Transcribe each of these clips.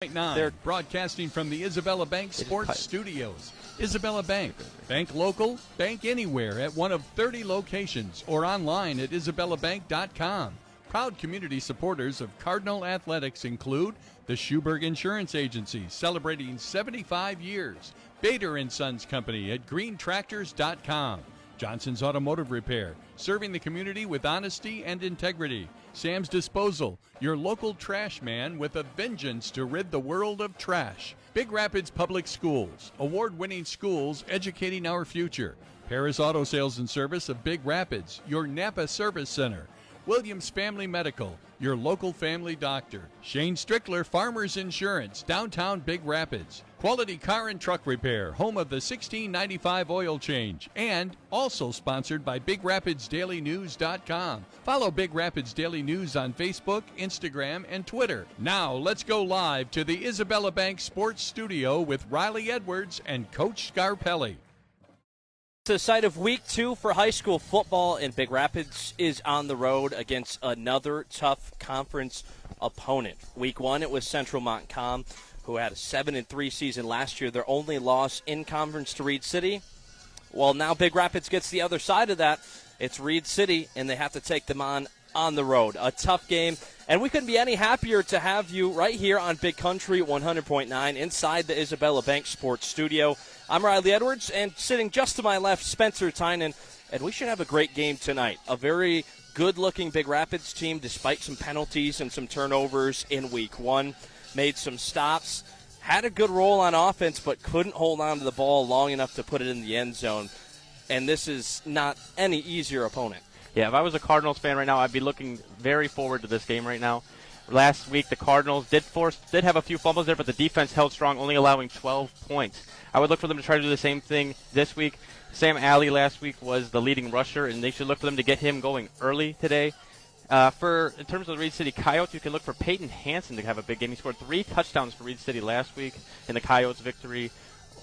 They're broadcasting from the Isabella Bank Sports Studios. Isabella Bank. Bank local, bank anywhere at one of 30 locations or online at isabellabank.com. Proud community supporters of Cardinal Athletics include the Schuberg Insurance Agency, celebrating 75 years. Bader & Sons Company at greentractors.com. Johnson's Automotive Repair, serving the community with honesty and integrity. Sam's Disposal, your local trash man with a vengeance to rid the world of trash. Big Rapids Public Schools, award-winning schools educating our future. Paris Auto Sales and Service of Big Rapids, your Napa Service Center. Williams Family Medical, your local family doctor. Shane Strickler Farmers Insurance, downtown Big Rapids. Quality Car and Truck Repair, home of the 1695 oil change. And also sponsored by BigRapidsDailyNews.com. Follow Big Rapids Daily News on Facebook, Instagram, and Twitter. Now let's go live to the Isabella Bank Sports Studio with Riley Edwards and Coach Scarpelli. The site of Week 2 for high school football, and Big Rapids is on the road against another tough conference opponent. Week 1, it was Central Montcalm, who had a 7-3 season last year. Their only loss in conference to Reed City. Well, now Big Rapids gets the other side of that. It's Reed City, and they have to take them on the road. A tough game, and we couldn't be any happier to have you right here on Big Country 100.9 inside the Isabella Bank Sports Studio. I'm Riley Edwards, and sitting just to my left, Spencer Tynan, and we should have a great game tonight. A very good-looking Big Rapids team, despite some penalties and some turnovers in Week 1. Made some stops, had a good roll on offense, but couldn't hold on to the ball long enough to put it in the end zone. And this is not any easier opponent. Yeah, if I was a Cardinals fan right now, I'd be looking very forward to this game right now. Last week, the Cardinals did have a few fumbles there, but the defense held strong, only allowing 12 points. I would look for them to try to do the same thing this week. Sam Alley last week was the leading rusher, and they should look for them to get him going early today. In terms of the Reed City Coyotes, you can look for Peyton Hansen to have a big game. He scored 3 touchdowns for Reed City last week in the Coyotes' victory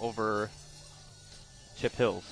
over Chip Hills.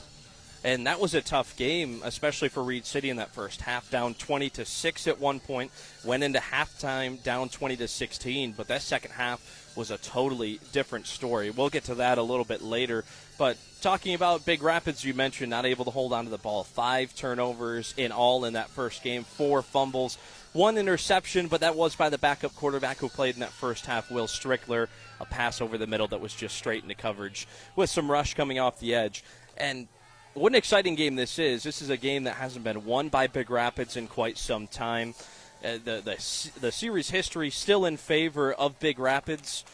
And that was a tough game, especially for Reed City in that first half, down 20-6 at one point. Went into halftime down 20-16, but that second half was a totally different story. We'll get to that a little bit later. But talking about Big Rapids, you mentioned not able to hold on to the ball. 5 turnovers in all in that first game, 4 fumbles, 1 interception, but that was by the backup quarterback who played in that first half, Will Strickler. A pass over the middle that was just straight into coverage with some rush coming off the edge. And what an exciting game this is. This is a game that hasn't been won by Big Rapids in quite some time. The series history still in favor of Big Rapids,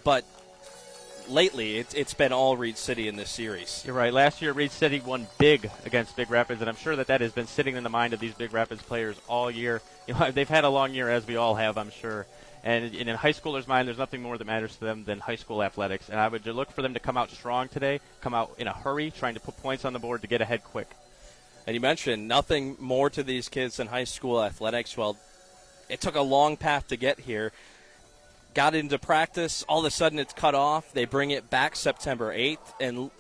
but lately it's been all Reed City in this series. You're right. Last year, Reed City won big against Big Rapids, and I'm sure that has been sitting in the mind of these Big Rapids players all year. You know, they've had a long year, as we all have, I'm sure. And in a high schooler's mind, there's nothing more that matters to them than high school athletics. And I would look for them to come out strong today, come out in a hurry, trying to put points on the board to get ahead quick. And you mentioned nothing more to these kids than high school athletics. Well, it took a long path to get here. Got into practice, all of a sudden it's cut off. They bring it back September 8th, and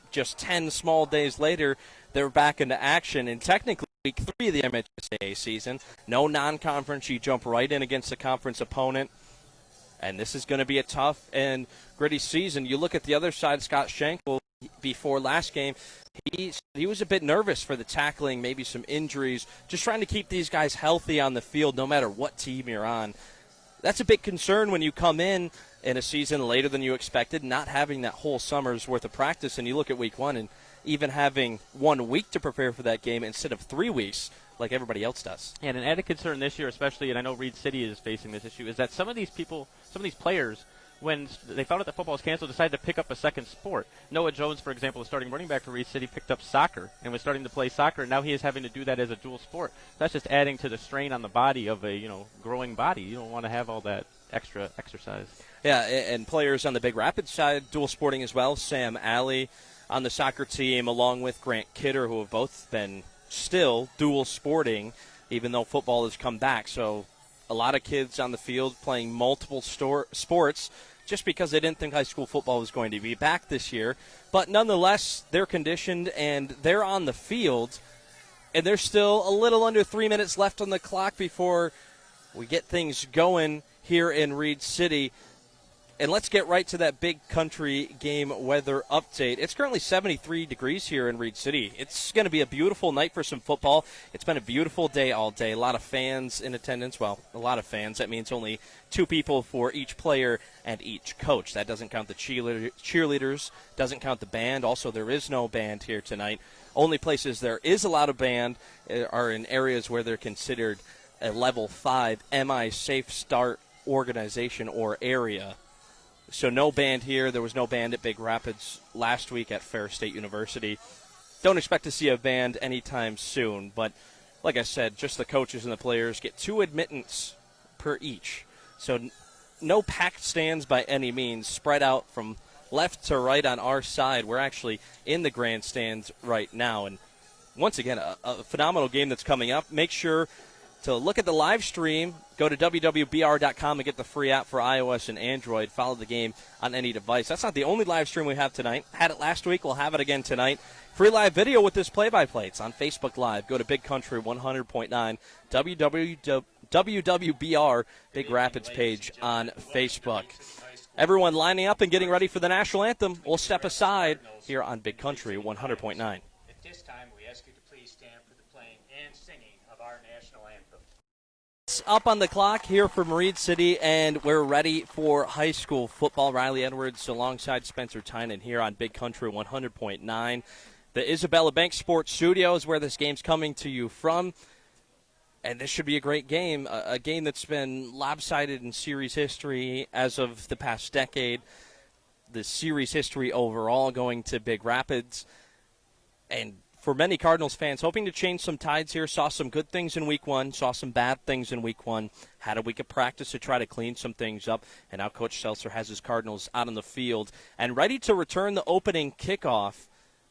just 10 small days later, they're back into action. And technically, Week 3 of the MHSAA season, no non-conference. You jump right in against a conference opponent, and this is going to be a tough and gritty season. You look at the other side, Scott Schenkel, before last game, he was a bit nervous for the tackling, maybe some injuries, just trying to keep these guys healthy on the field no matter what team you're on. That's a big concern when you come in a season later than you expected, not having that whole summer's worth of practice, and you look at Week 1 and even having 1 week to prepare for that game instead of 3 weeks like everybody else does. And an added concern this year, especially, and I know Reed City is facing this issue, is that some of these players, when they found out that football was canceled, decided to pick up a second sport. Noah Jones, for example, the starting running back for Reed City, picked up soccer and was starting to play soccer, and now he is having to do that as a dual sport. That's just adding to the strain on the body of a growing body. You don't want to have all that extra exercise. Yeah, and players on the Big Rapids side, dual sporting as well. Sam Alley on the soccer team, along with Grant Kidder, who have both been still dual sporting, even though football has come back. So a lot of kids on the field playing multiple sports just because they didn't think high school football was going to be back this year. But nonetheless, they're conditioned and they're on the field, and there's still a little under 3 minutes left on the clock before we get things going here in Reed City. And let's get right to that Big Country game weather update. It's currently 73 degrees here in Reed City. It's going to be a beautiful night for some football. It's been a beautiful day all day. A lot of fans in attendance. Well, a lot of fans. That means only 2 people for each player and each coach. That doesn't count the cheerleaders, doesn't count the band. Also, there is no band here tonight. Only places there is a lot of band are in areas where they're considered a level 5 MI safe start organization or area. So no band here. There was no band at Big Rapids last week at Fair State University. Don't expect to see a band anytime soon. But like I said, just the coaches and the players get 2 admittance per each. So no packed stands by any means, spread out from left to right on our side. We're actually in the grandstands right now. And once again, a phenomenal game that's coming up. Make sure to look at the live stream. Go to WWBR.com and get the free app for iOS and Android. Follow the game on any device. That's not the only live stream we have tonight. Had it last week. We'll have it again tonight. Free live video with this play-by-play. It's on Facebook Live. Go to Big Country 100.9 WWBR Big Rapids page on Facebook. Everyone lining up and getting ready for the national anthem. We'll step aside here on Big Country 100.9. At this time, we ask you to please stand for the playing and singing of our national anthem. It's up on the clock here from Reed City, and we're ready for high school football. Riley Edwards alongside Spencer Tynan here on Big Country 100.9. The Isabella Bank Sports Studios, where this game's coming to you from. And this should be a great game, a game that's been lopsided in series history as of the past decade. The series history overall going to Big Rapids. And for many Cardinals fans, hoping to change some tides here. Saw some good things in week 1, saw some bad things in week 1. Had a week of practice to try to clean some things up. And now Coach Seltzer has his Cardinals out on the field and ready to return the opening kickoff.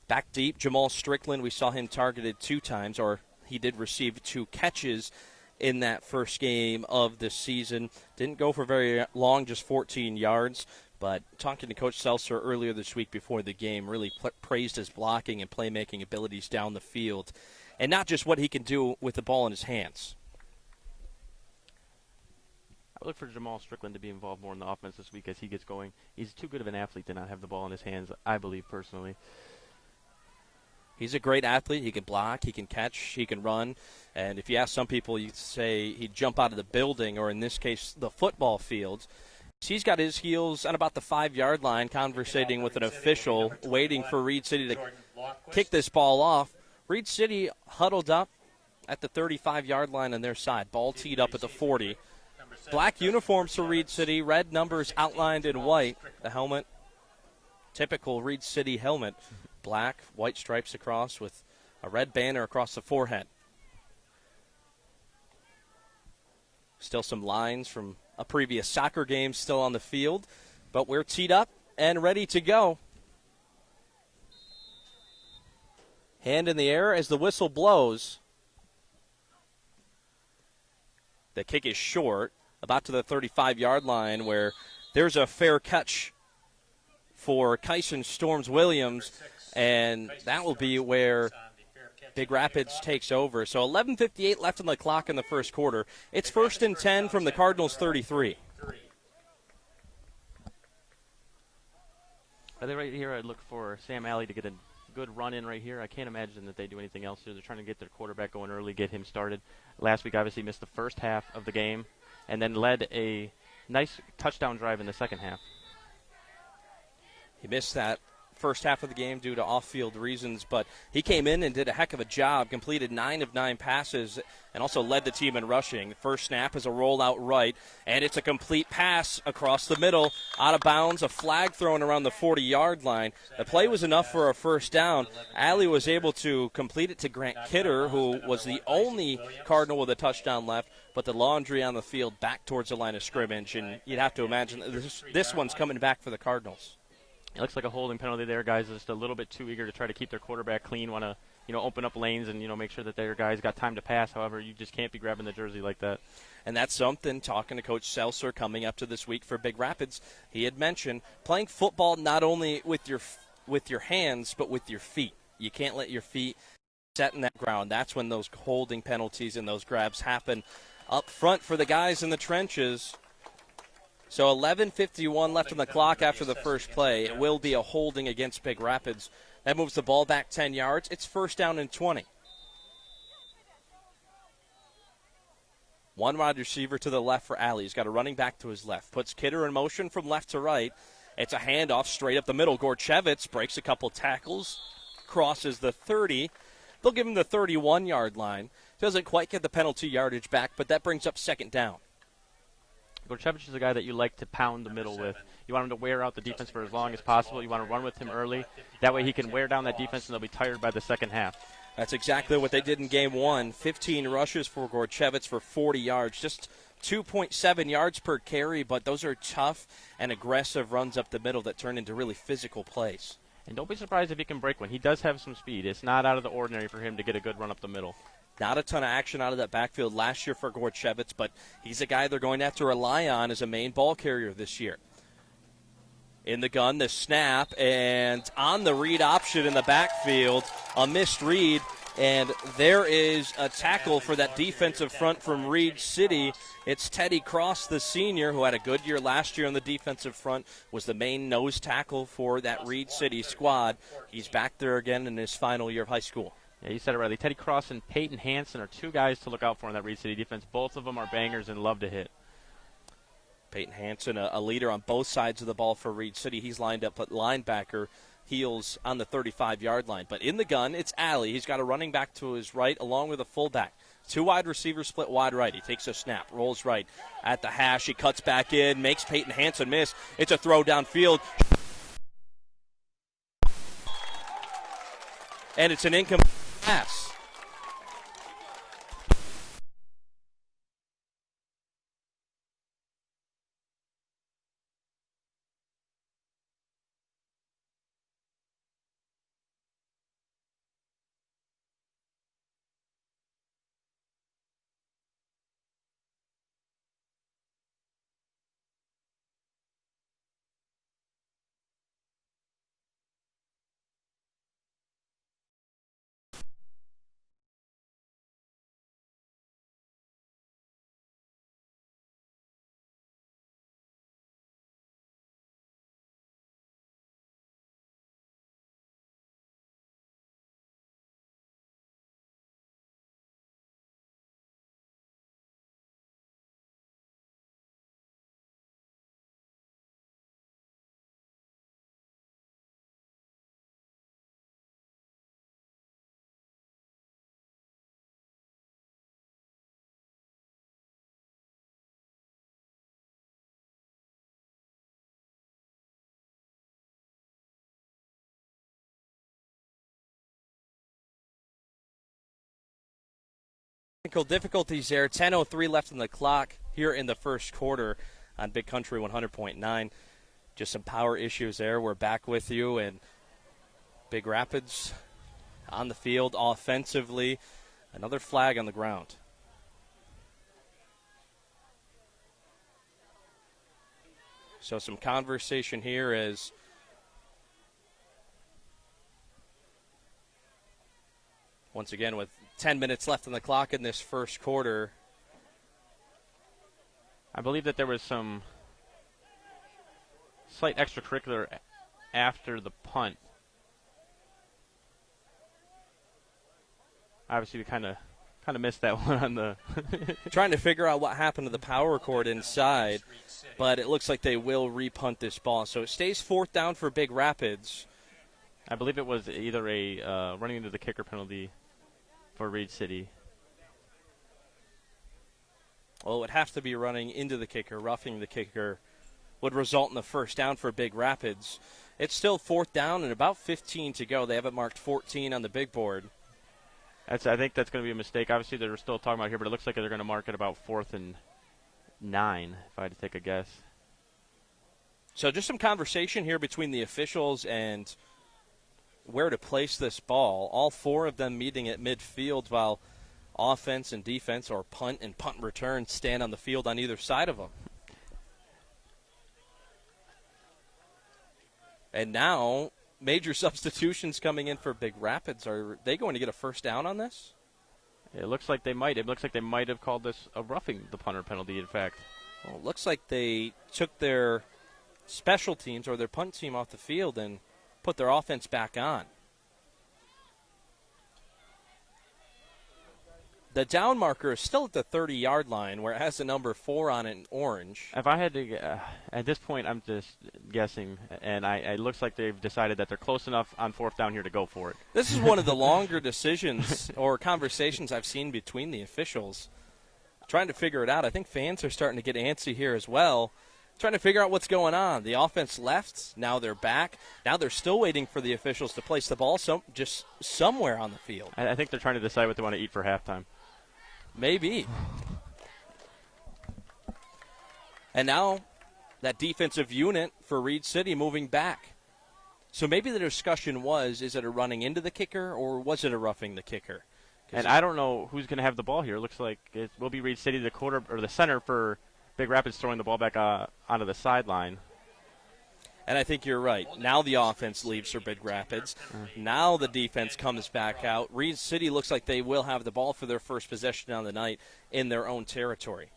Back deep, Jamal Strickland, we saw him targeted 2 times, or he did receive 2 catches in that first game of the season. Didn't go for very long, just 14 yards. But talking to Coach Seltzer earlier this week before the game, really praised his blocking and playmaking abilities down the field. And not just what he can do with the ball in his hands. I look for Jamal Strickland to be involved more in the offense this week as he gets going. He's too good of an athlete to not have the ball in his hands, I believe, personally. He's a great athlete. He can block, he can catch, he can run. And if you ask some people, you'd say he'd jump out of the building, or in this case, the football field. He's got his heels on about the 5-yard line, conversating with an official, waiting for Reed City to kick this ball off. Reed City huddled up at the 35-yard line on their side. Ball teed up at the 40. Black uniforms for Reed City, red numbers outlined in white. The helmet, typical Reed City helmet. Black, white stripes across with a red banner across the forehead. Still some lines from a previous soccer game still on the field, but we're teed up and ready to go. Hand in the air as the whistle blows. The kick is short, about to the 35-yard line, where there's a fair catch for Kyson Storms-Williams, and that will be where Big Rapids takes over. So 11:58 left on the clock in the first quarter. It's 1st and 10 from the Cardinals' 33. I think right here I'd look for Sam Alley to get a good run in right here. I can't imagine that they do anything else here. They're trying to get their quarterback going early, get him started. Last week, obviously, missed the first half of the game and then led a nice touchdown drive in the second half. He missed that first half of the game due to off-field reasons, but he came in and did a heck of a job, completed 9 of 9 passes, and also led the team in rushing. The first snap is a rollout right, and it's a complete pass across the middle, out of bounds, a flag thrown around the 40-yard line. The play was enough for a first down. Alley was able to complete it to Grant Kidder, who was the only Cardinal with a touchdown left, but the laundry on the field back towards the line of scrimmage, and you'd have to imagine that this one's coming back for the Cardinals. It looks like a holding penalty there. Guys are just a little bit too eager to try to keep their quarterback clean, want to, open up lanes and, make sure that their guys got time to pass. However, you just can't be grabbing the jersey like that. And that's something, talking to Coach Seltzer coming up to this week for Big Rapids, he had mentioned playing football not only with your hands but with your feet. You can't let your feet set in that ground. That's when those holding penalties and those grabs happen. Up front for the guys in the trenches, So 11:51 left on the clock after the first play. It will be a holding against Big Rapids. That moves the ball back 10 yards. It's first down and 20. One wide receiver to the left for Alley. He's got a running back to his left. Puts Kidder in motion from left to right. It's a handoff straight up the middle. Gorchevitz breaks a couple tackles, crosses the 30. They'll give him the 31-yard line. Doesn't quite get the penalty yardage back, but that brings up second down. Gorchevich is a guy that you like to pound the middle with. You want him to wear out the defense for as long as possible. You want to run with him early. That way he can wear down that defense and they'll be tired by the second half. That's exactly what they did in game one. 15 rushes for Gorchevitz for 40 yards. Just 2.7 yards per carry, but those are tough and aggressive runs up the middle that turn into really physical plays. And don't be surprised if he can break one. He does have some speed. It's not out of the ordinary for him to get a good run up the middle. Not a ton of action out of that backfield last year for Gorchevitz, but he's a guy they're going to have to rely on as a main ball carrier this year. In the gun, the snap, and on the read option in the backfield, a missed read, and there is a tackle for that defensive front from Reed City. It's Teddy Cross, the senior, who had a good year last year on the defensive front, was the main nose tackle for that Reed City squad. He's back there again in his final year of high school. Yeah, you said it right. Teddy Cross and Peyton Hansen are two guys to look out for in that Reed City defense. Both of them are bangers and love to hit. Peyton Hansen, a leader on both sides of the ball for Reed City. He's lined up at linebacker, heels on the 35-yard line. But in the gun, it's Alley. He's got a running back to his right along with a fullback. Two wide receivers split wide right. He takes a snap, rolls right at the hash. He cuts back in, makes Peyton Hansen miss. It's a throw downfield. And it's an incomplete pass. Technical difficulties there. 10:03 left on the clock here in the first quarter on Big Country 100.9. Just some power issues there. We're back with you, and Big Rapids on the field offensively. Another flag on the ground. So some conversation here as once again with 10 minutes left on the clock in this first quarter. I believe that there was some slight extracurricular after the punt. Obviously, we kind of missed that one on the trying to figure out what happened to the power cord inside, but it looks like they will repunt this ball. So it stays fourth down for Big Rapids. I believe it was either a running into the kicker penalty for Reed City. Well, it would have to be running into the kicker. Roughing the kicker would result in the first down for Big Rapids. It's still fourth down and about 15 to go. They have it marked 14 on the big board. I think that's going to be a mistake. Obviously, they're still talking about here, but it looks like they're going to mark it about 4th and 9, if I had to take a guess. So just some conversation here between the officials and where to place this ball. All four of them meeting at midfield while offense and defense, or punt and punt return, stand on the field on either side of them. And now, major substitutions coming in for Big Rapids. Are they going to get a first down on this? It looks like they might. It looks like they might have called this a roughing the punter penalty, in fact. Well, it looks like they took their special teams or their punt team off the field and put their offense back on. The down marker is still at the 30-yard line, where it has the number 4 on it in orange. If I had to, at this point, I'm just guessing, and it looks like they've decided that they're close enough on 4th down here to go for it. This is one of the longer decisions or conversations I've seen between the officials, trying to figure it out. I think fans are starting to get antsy here as well, trying to figure out what's going on. The offense left, now they're back. Now they're still waiting for the officials to place the ball just somewhere on the field. I think they're trying to decide what they want to eat for halftime. Maybe. And now that defensive unit for Reed City moving back. So maybe the discussion was, is it a running into the kicker or was it a roughing the kicker? And I don't know who's going to have the ball here. It looks like it will be Reed City, the center for Big Rapids, throwing the ball back onto the sideline. And I think you're right. Now the offense leaves for Big Rapids. Now the defense comes back out. Reed City looks like they will have the ball for their first possession on the night in their own territory.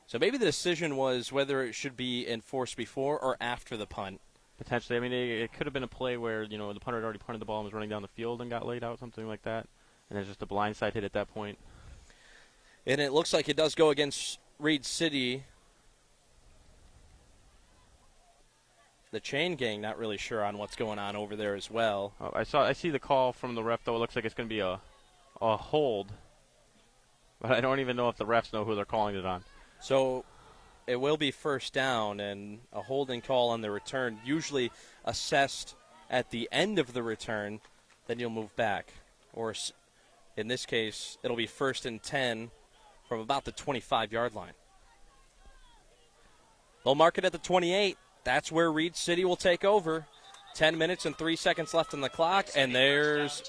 So maybe the decision was whether it should be enforced before or after the punt. Potentially. I mean, it could have been a play where, the punter had already punted the ball and was running down the field and got laid out, something like that. And it's just a blindside hit at that point. And it looks like it does go against Reed City. The chain gang not really sure on what's going on over there as well. Oh, I see the call from the ref, though. It looks like it's going to be a hold. But I don't even know if the refs know who they're calling it on. So it will be first down, and a holding call on the return, usually assessed at the end of the return, then you'll move back. Or in this case, it'll be 1st and 10 from about the 25-yard line. They'll mark it at the 28. That's where Reed City will take over. 10 minutes and 3 seconds left on the clock, and there's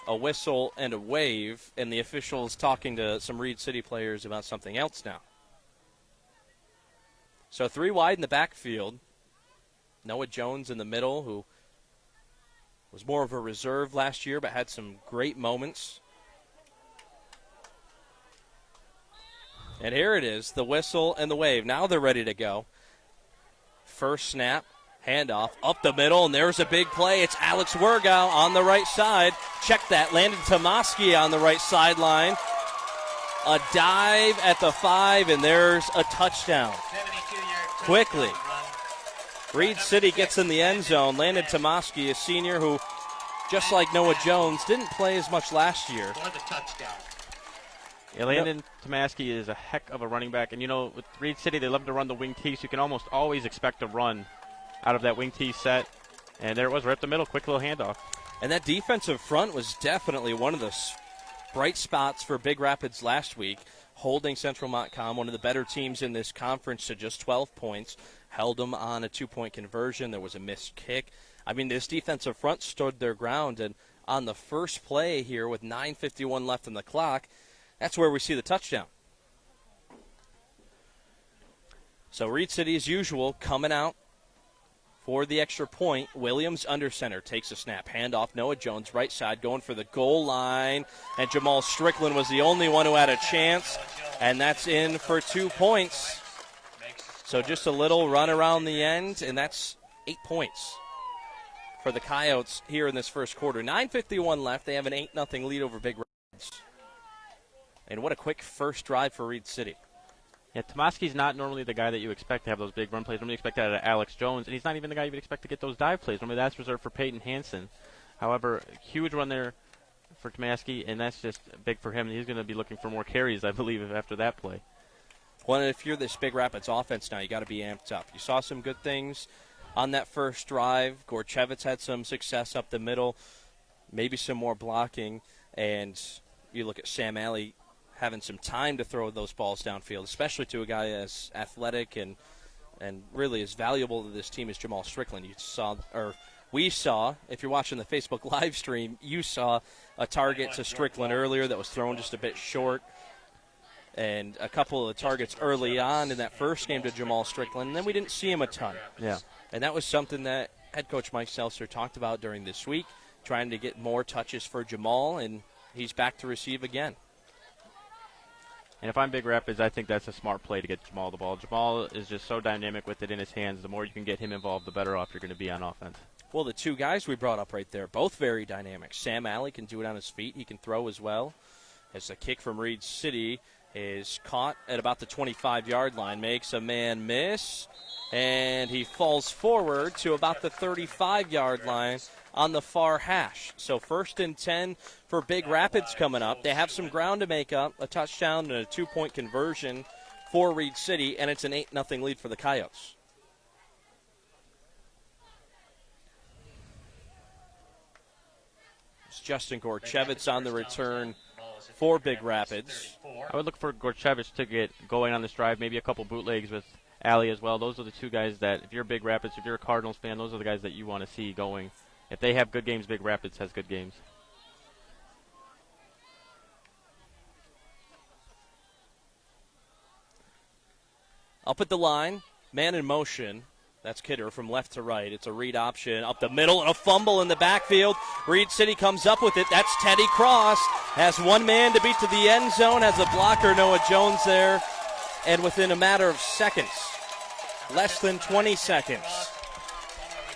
a whistle and a wave, and the officials talking to some Reed City players about something else now. So 3 wide in the backfield. Noah Jones in the middle, who was more of a reserve last year but had some great moments. And here it is, the whistle and the wave. Now they're ready to go. First snap, handoff, up the middle, and there's a big play. It's Alex Wergau on the right side. Check that, landed Tomaski on the right sideline. A dive at the 5, and there's a touchdown. Quickly. Reed City gets in the end zone. Landon Tomaski, a senior who, just like Noah Jones, didn't play as much last year. For the touchdown. Yeah, Landon Tomaski is a heck of a running back. And, with Reed City, they love to run the wing tee, so you can almost always expect a run out of that wing tee set. And there it was, right up the middle, quick little handoff. And that defensive front was definitely one of the bright spots for Big Rapids last week, holding Central Montcalm, one of the better teams in this conference, to just 12 points, held them on a 2-point conversion. There was a missed kick. I mean, this defensive front stood their ground, and on the first play here with 9:51 left on the clock, that's where we see the touchdown. So Reed City, as usual, coming out for the extra point. Williams under center, takes a snap. Handoff, Noah Jones, right side, going for the goal line. And Jamal Strickland was the only one who had a chance. And that's in for 2 points. So just a little run around the end, and that's 8 points for the Coyotes here in this first quarter. 9:51 left. They have an 8-0 lead over Big Rapids. And what a quick first drive for Reed City. Yeah, Tomaski's not normally the guy that you expect to have those big run plays. Normally you expect that out of Alex Jones, and he's not even the guy you would expect to get those dive plays. Normally that's reserved for Peyton Hansen. However, huge run there for Tomaski, and that's just big for him. He's going to be looking for more carries, I believe, after that play. Well, if you're this Big Rapids offense now, you got to be amped up. You saw some good things on that first drive. Gorchevitz had some success up the middle, maybe some more blocking, and you look at Sam Alley having some time to throw those balls downfield, especially to a guy as athletic and really as valuable to this team as Jamal Strickland. We saw, if you're watching the Facebook live stream, you saw a target to Strickland earlier that was thrown just a bit short, and a couple of the targets early on in that first game to Jamal Strickland, and then we didn't see him a ton. Yeah. And that was something that head coach Mike Seltzer talked about during this week, trying to get more touches for Jamal, and he's back to receive again. And if I'm Big Rapids, I think that's a smart play to get Jamal the ball. Jamal is just so dynamic with it in his hands. The more you can get him involved, the better off you're going to be on offense. Well, the two guys we brought up right there, both very dynamic. Sam Alley can do it on his feet. He can throw as well. As the kick from Reed City is caught at about the 25-yard line, makes a man miss, and he falls forward to about the 35-yard line on the far hash. So 1st and 10 for Big Rapids coming up. They have some ground to make up, a touchdown and a 2-point conversion for Reed City, and it's an 8-0 lead for the Coyotes. It's Justin Gorchevitz on the return for Big Rapids. I would look for Gorchevitz to get going on this drive, maybe a couple bootlegs with Alley as well. Those are the two guys that, if you're Big Rapids, if you're a Cardinals fan, those are the guys that you want to see going. If they have good games, Big Rapids has good games. Up at the line, man in motion. That's Kidder from left to right. It's a read option up the middle and a fumble in the backfield. Reed City comes up with it. That's Teddy Cross. Has one man to beat to the end zone. Has a blocker, Noah Jones, there. And within a matter of seconds, less than 20 seconds,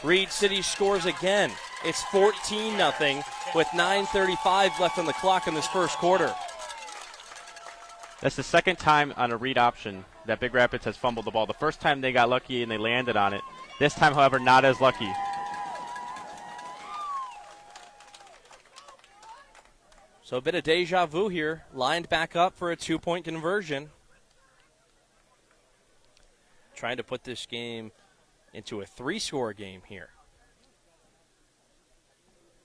Reed City scores again. It's 14-0 with 9:35 left on the clock in this first quarter. That's the second time on a read option that Big Rapids has fumbled the ball. The first time they got lucky and they landed on it. This time, however, not as lucky. So a bit of deja vu here. Lined back up for a 2-point conversion. Trying to put this game into a 3-score game here.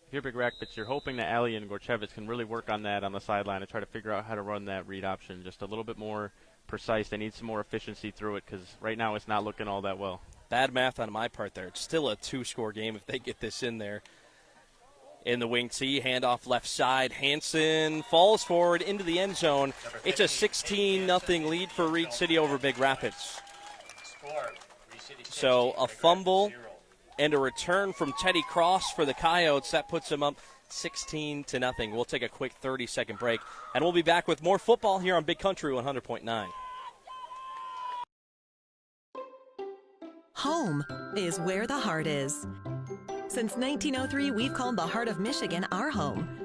If you're Big Rapids, you're hoping that Alley and Gorchevitz can really work on that on the sideline and try to figure out how to run that read option just a little bit more precise. They need some more efficiency through it because right now it's not looking all that well. Bad math on my part there. It's still a 2-score game if they get this in there. In the wing T, handoff left side. Hansen falls forward into the end zone. It's a 16-0 lead for Reed City over Big Rapids. So a fumble and a return from Teddy Cross for the Coyotes. That puts them up 16-0. We'll take a quick 30-second break, and we'll be back with more football here on Big Country 100.9. Home is where the heart is. Since 1903, we've called the heart of Michigan our home.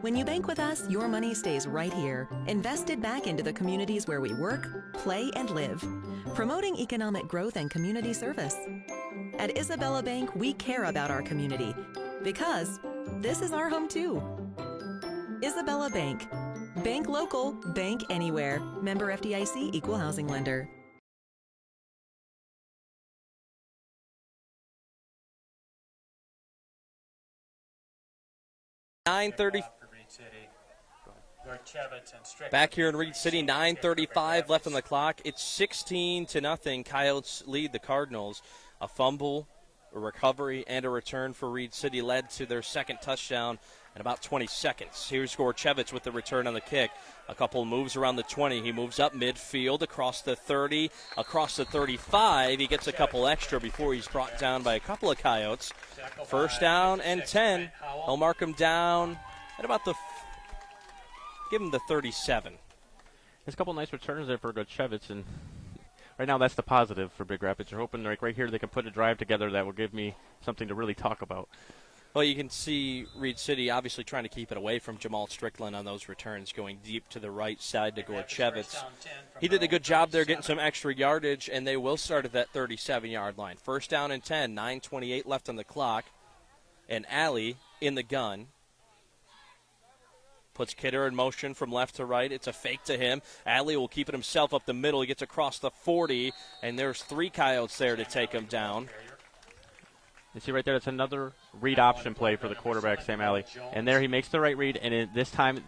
When you bank with us, your money stays right here, invested back into the communities where we work, play, and live, promoting economic growth and community service. At Isabella Bank, we care about our community because this is our home too. Isabella Bank. Bank local, bank anywhere. Member FDIC, equal housing lender. Back here in Reed City, 9:35 left on the clock. It's 16-0. Coyotes lead the Cardinals. A fumble, a recovery, and a return for Reed City led to their second touchdown in about 20 seconds. Here's Gorchevitz with the return on the kick. A couple moves around the 20. He moves up midfield across the 30, across the 35. He gets a couple extra before he's brought down by a couple of Coyotes. First down and 10. He'll mark him down at about give him the 37. There's a couple nice returns there for Gorchevitz, and right now that's the positive for Big Rapids. You're hoping like right here they can put a drive together that will give me something to really talk about. Well, you can see Reed City obviously trying to keep it away from Jamal Strickland on those returns, going deep to the right side to Gorchevitz. He did a good job there getting some extra yardage, and they will start at that 37-yard line. First down and 10, 9:28 left on the clock, and Alley in the gun. Puts Kidder in motion from left to right. It's a fake to him. Alley will keep it himself up the middle. He gets across the 40, and there's 3 Coyotes there to take him down. You see right there, it's another read option play for the quarterback, Sam Alley. And there he makes the right read, and this time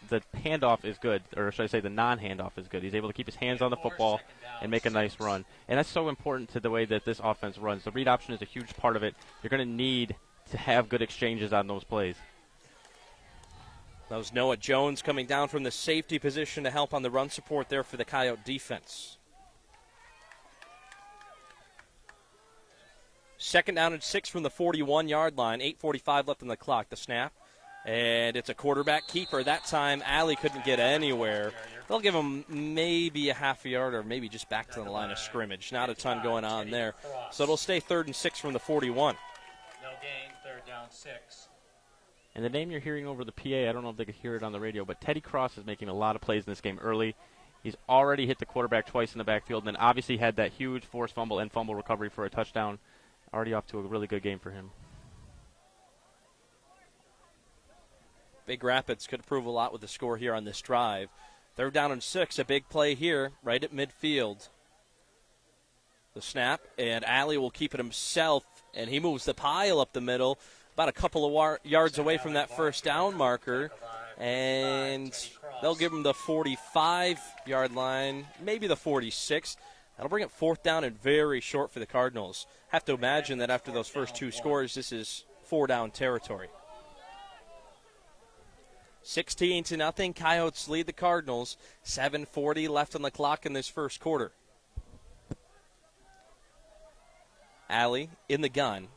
the handoff is good, or should I say the non-handoff is good. He's able to keep his hands on the football and make a nice run. And that's so important to the way that this offense runs. The read option is a huge part of it. You're going to need to have good exchanges on those plays. That was Noah Jones coming down from the safety position to help on the run support there for the Coyote defense. Second down and 6 from the 41-yard line. 8:45 left on the clock. The snap. And it's a quarterback keeper. That time, Alley couldn't get anywhere. They'll give him maybe a half a yard or maybe just back to the line of scrimmage. Not a ton going on there. So it'll stay 3rd and 6 from the 41. No gain, 3rd down 6. And the name you're hearing over the PA, I don't know if they could hear it on the radio, but Teddy Cross is making a lot of plays in this game early. He's already hit the quarterback twice in the backfield, and then obviously had that huge forced fumble and fumble recovery for a touchdown. Already off to a really good game for him. Big Rapids could prove a lot with the score here on this drive. 3rd down and 6, a big play here, right at midfield. The snap, and Alley will keep it himself, and he moves the pile up the middle, about a couple of yards away from that first down marker, and they'll give him the 45-yard line, maybe the 46. That'll bring it 4th down and very short for the Cardinals. Have to imagine that after those first 2 scores, this is 4-down territory. 16-0, Coyotes lead the Cardinals. 7:40 left on the clock in this first quarter. Alley in the gun.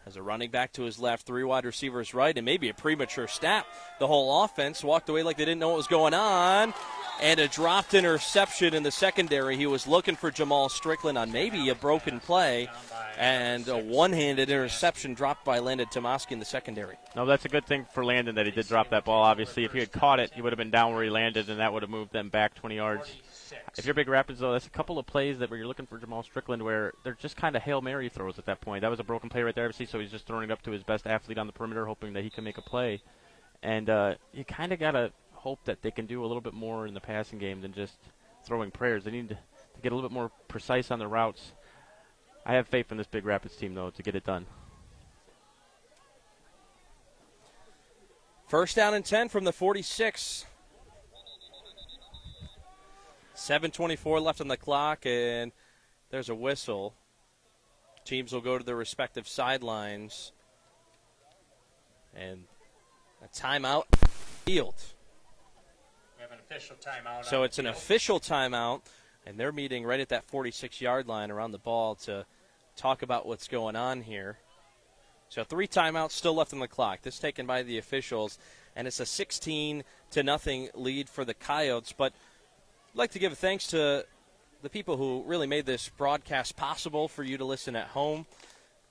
Has a running back to his left, 3 wide receivers right, and maybe a premature snap. The whole offense walked away like they didn't know what was going on. And a dropped interception in the secondary. He was looking for Jamal Strickland on maybe a broken play. And a one-handed interception dropped by Landon Tomaski in the secondary. No, that's a good thing for Landon that he did drop that ball. Obviously, if he had caught it, he would have been down where he landed, and that would have moved them back 20 yards. If you're Big Rapids, though, that's a couple of plays that where you're looking for Jamal Strickland where they're just kind of Hail Mary throws at that point. That was a broken play right there, obviously, so he's just throwing it up to his best athlete on the perimeter, hoping that he can make a play. And you kind of got to hope that they can do a little bit more in the passing game than just throwing prayers. They need to get a little bit more precise on their routes. I have faith in this Big Rapids team, though, to get it done. 1st down and 10 from the 46. 7:24 left on the clock, and there's a whistle. Teams will go to their respective sidelines. And a timeout field. We have an official timeout. So it's an official timeout, and they're meeting right at that 46-yard line around the ball to talk about what's going on here. So 3 timeouts still left on the clock. This taken by the officials, and it's a 16-0 lead for the Coyotes. But I'd like to give thanks to the people who really made this broadcast possible for you to listen at home.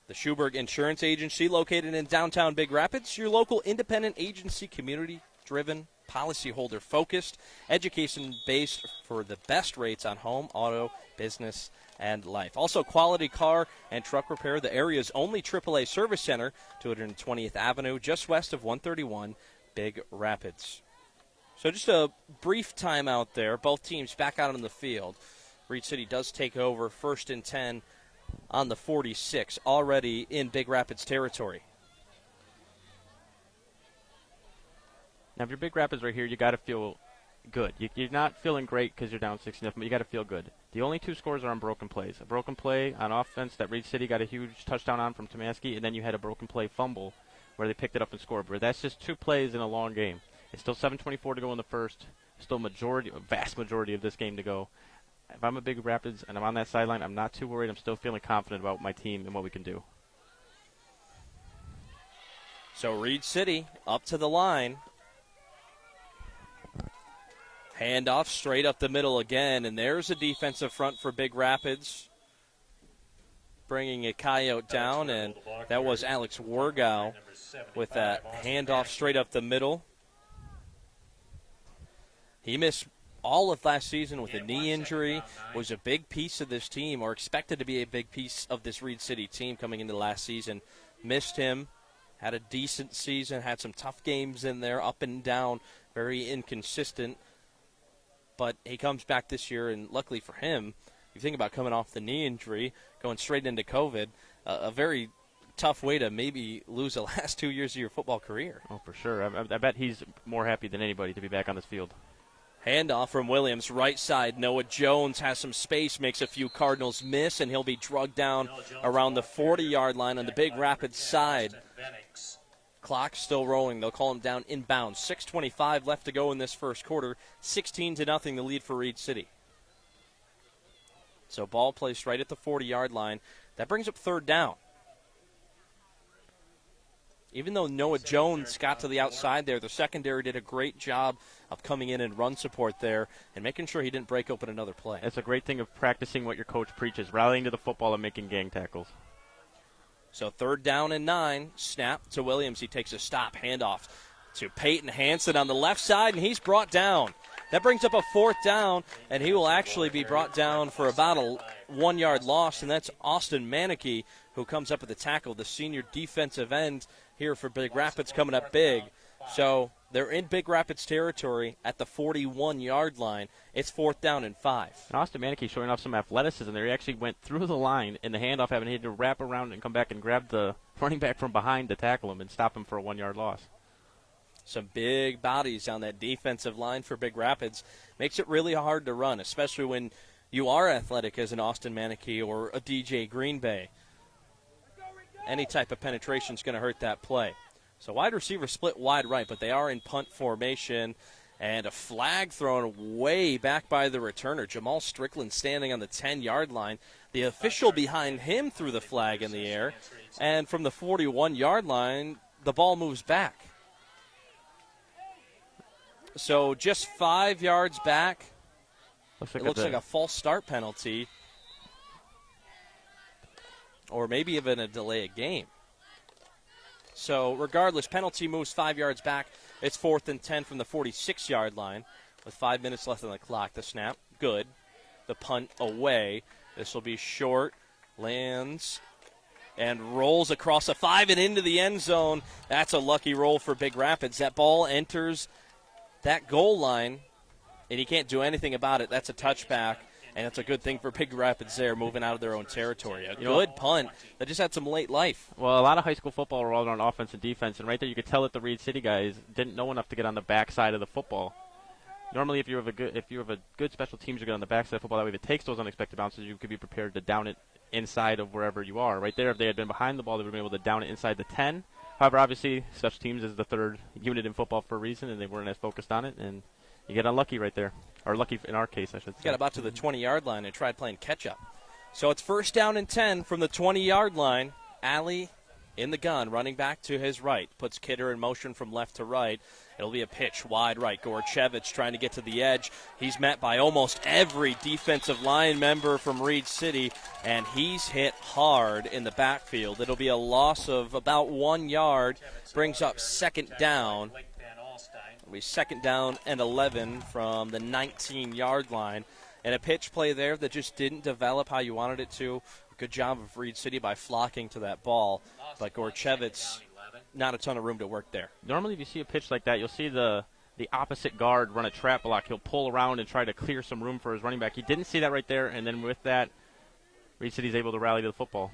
The Schuberg Insurance Agency, located in downtown Big Rapids, your local independent agency, community-driven, policyholder-focused, education-based for the best rates on home, auto, business, and life. Also, Quality Car and Truck Repair, the area's only AAA service center, 220th Avenue, just west of 131, Big Rapids. So just a brief timeout there. Both teams back out on the field. Reed City does take over 1st and 10 on the 46, already in Big Rapids territory. Now, if you're Big Rapids right here, you got to feel good. You're not feeling great because you're down 6-0, but you got to feel good. The only 2 scores are on broken plays. A broken play on offense that Reed City got a huge touchdown on from Tomaski, and then you had a broken play fumble where they picked it up and scored. But that's just 2 plays in a long game. It's still 7:24 to go in the first. Still a vast majority of this game to go. If I'm a Big Rapids and I'm on that sideline, I'm not too worried. I'm still feeling confident about my team and what we can do. So Reed City up to the line. Handoff straight up the middle again, and there's a defensive front for Big Rapids, bringing a Coyote down, and that was Alex Wargow with that handoff straight up the middle. He missed all of last season with a knee injury, was a big piece of this team, or expected to be a big piece of this Reed City team coming into last season. Missed him, had a decent season, had some tough games in there, up and down, very inconsistent. But he comes back this year, and luckily for him, you think about coming off the knee injury, going straight into COVID, a very tough way to maybe lose the last 2 years of your football career. Oh, for sure. I bet he's more happy than anybody to be back on this field. Handoff from Williams, right side. Noah Jones has some space, makes a few Cardinals miss, and he'll be drugged down around the 40-yard line on the Big Rapids side. Clock still rolling. They'll call him down inbounds. 6:25 left to go in this first quarter. 16-0 the lead for Reed City. So ball placed right at the 40-yard line. That brings up 3rd down. Even though Noah Jones got to the outside there, the secondary did a great job of coming in and run support there and making sure he didn't break open another play. It's a great thing of practicing what your coach preaches, rallying to the football and making gang tackles. So 3rd down and 9, snap to Williams. He takes a stop, handoff to Peyton Hansen on the left side, and he's brought down. That brings up a 4th down, and he will actually be brought down for about a 1-yard loss, and that's Austin Manicky who comes up with the tackle, the senior defensive end here for Big Rapids, coming up big. So they're in Big Rapids territory at the 41-yard line. It's 4th down and 5. And Austin Manicky showing off some athleticism there. He actually went through the line in the handoff, having had to wrap around and come back and grab the running back from behind to tackle him and stop him for a 1-yard loss. Some big bodies on that defensive line for Big Rapids. Makes it really hard to run, especially when you are athletic as an Austin Manicky or a DJ Green Bay. Any type of penetration is going to hurt that play. So wide receiver split wide right, but they are in punt formation. And a flag thrown way back by the returner. Jamal Strickland standing on the 10-yard line. The official behind him threw the flag in the air. And from the 41-yard line, the ball moves back. So just 5 yards back. It looks like a false start penalty. Or maybe even a delay of game. So regardless, penalty moves 5 yards back. It's 4th and 10 from the 46-yard line with 5 minutes left on the clock. The snap, good. The punt away. This will be short. Lands and rolls across a 5 and into the end zone. That's a lucky roll for Big Rapids. That ball enters that goal line, and you can't do anything about it. That's a touchback. And it's a good thing for Big Rapids there, moving out of their own territory. A good punt that just had some late life. Well, a lot of high school football rolled on offense and defense, and right there you could tell that the Reed City guys didn't know enough to get on the backside of the football. Normally, if you have a good special teams, you get on the backside of football. That way, if it takes those unexpected bounces, you could be prepared to down it inside of wherever you are. Right there, if they had been behind the ball, they would have been able to down it inside the 10. However, obviously, special teams is the 3rd unit in football for a reason, and they weren't as focused on it, and you get unlucky right there. Or lucky in our case, I should say. Got about to the 20-yard line and tried playing catch-up. So it's 1st down and 10 from the 20-yard line. Alley in the gun, running back to his right. Puts Kidder in motion from left to right. It'll be a pitch wide right. Gorchevich trying to get to the edge. He's met by almost every defensive line member from Reed City, and he's hit hard in the backfield. It'll be a loss of about 1 yard. Brings up 2nd down. It'll be 2nd down and 11 from the 19-yard line. And a pitch play there that just didn't develop how you wanted it to. Good job of Reed City by flocking to that ball. But Gorchevich, not a ton of room to work there. Normally if you see a pitch like that, you'll see the opposite guard run a trap block. He'll pull around and try to clear some room for his running back. He didn't see that right there, and then with that, Reed City's able to rally to the football.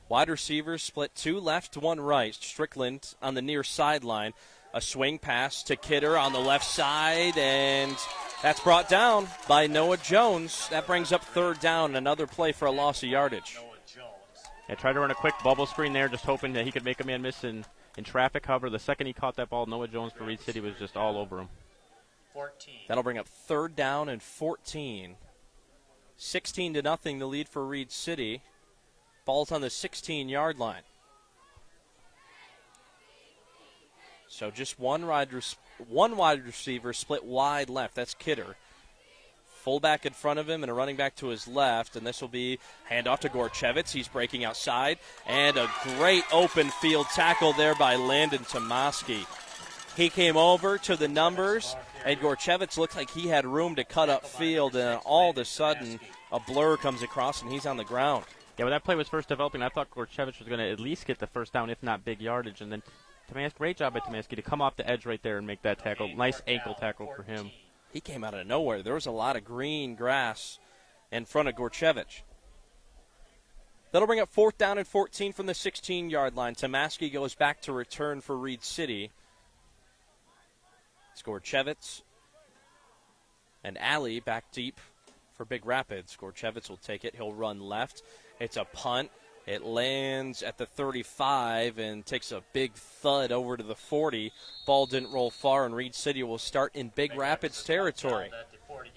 Wide receivers split 2 left, 1 right. Strickland on the near sideline. A swing pass to Kidder on the left side, and that's brought down by Noah Jones. That brings up 3rd down, another play for a loss of yardage. Yeah, tried to run a quick bubble screen there, just hoping that he could make a man miss in traffic. However, the second he caught that ball, Noah Jones for Reed City was just all over him. 14. That'll bring up 3rd down and 14. 16-0 the lead for Reed City. Ball's on the 16-yard line. So just one wide receiver split wide left. That's Kidder. Fullback in front of him and a running back to his left. And this will be handoff to Gorchevich. He's breaking outside. And a great open field tackle there by Landon Tomaski. He came over to the numbers, and Gorchevich looked like he had room to cut up field. And all of a sudden, a blur comes across, and he's on the ground. Yeah, when that play was first developing, I thought Gorchevich was going to at least get the 1st down, if not big yardage. And then Tomaski, great job by Tomaski to come off the edge right there and make that tackle. Nice ankle tackle for him. He came out of nowhere. There was a lot of green grass in front of Gorchevich. That'll bring up 4th down and 14 from the 16-yard line. Tomaski goes back to return for Reed City. It's Gorchevich and Alley back deep for Big Rapids. Gorchevich will take it. He'll run left. It's a punt. It lands at the 35 and takes a big thud over to the 40. Ball didn't roll far, and Reed City will start in Big Rapids territory.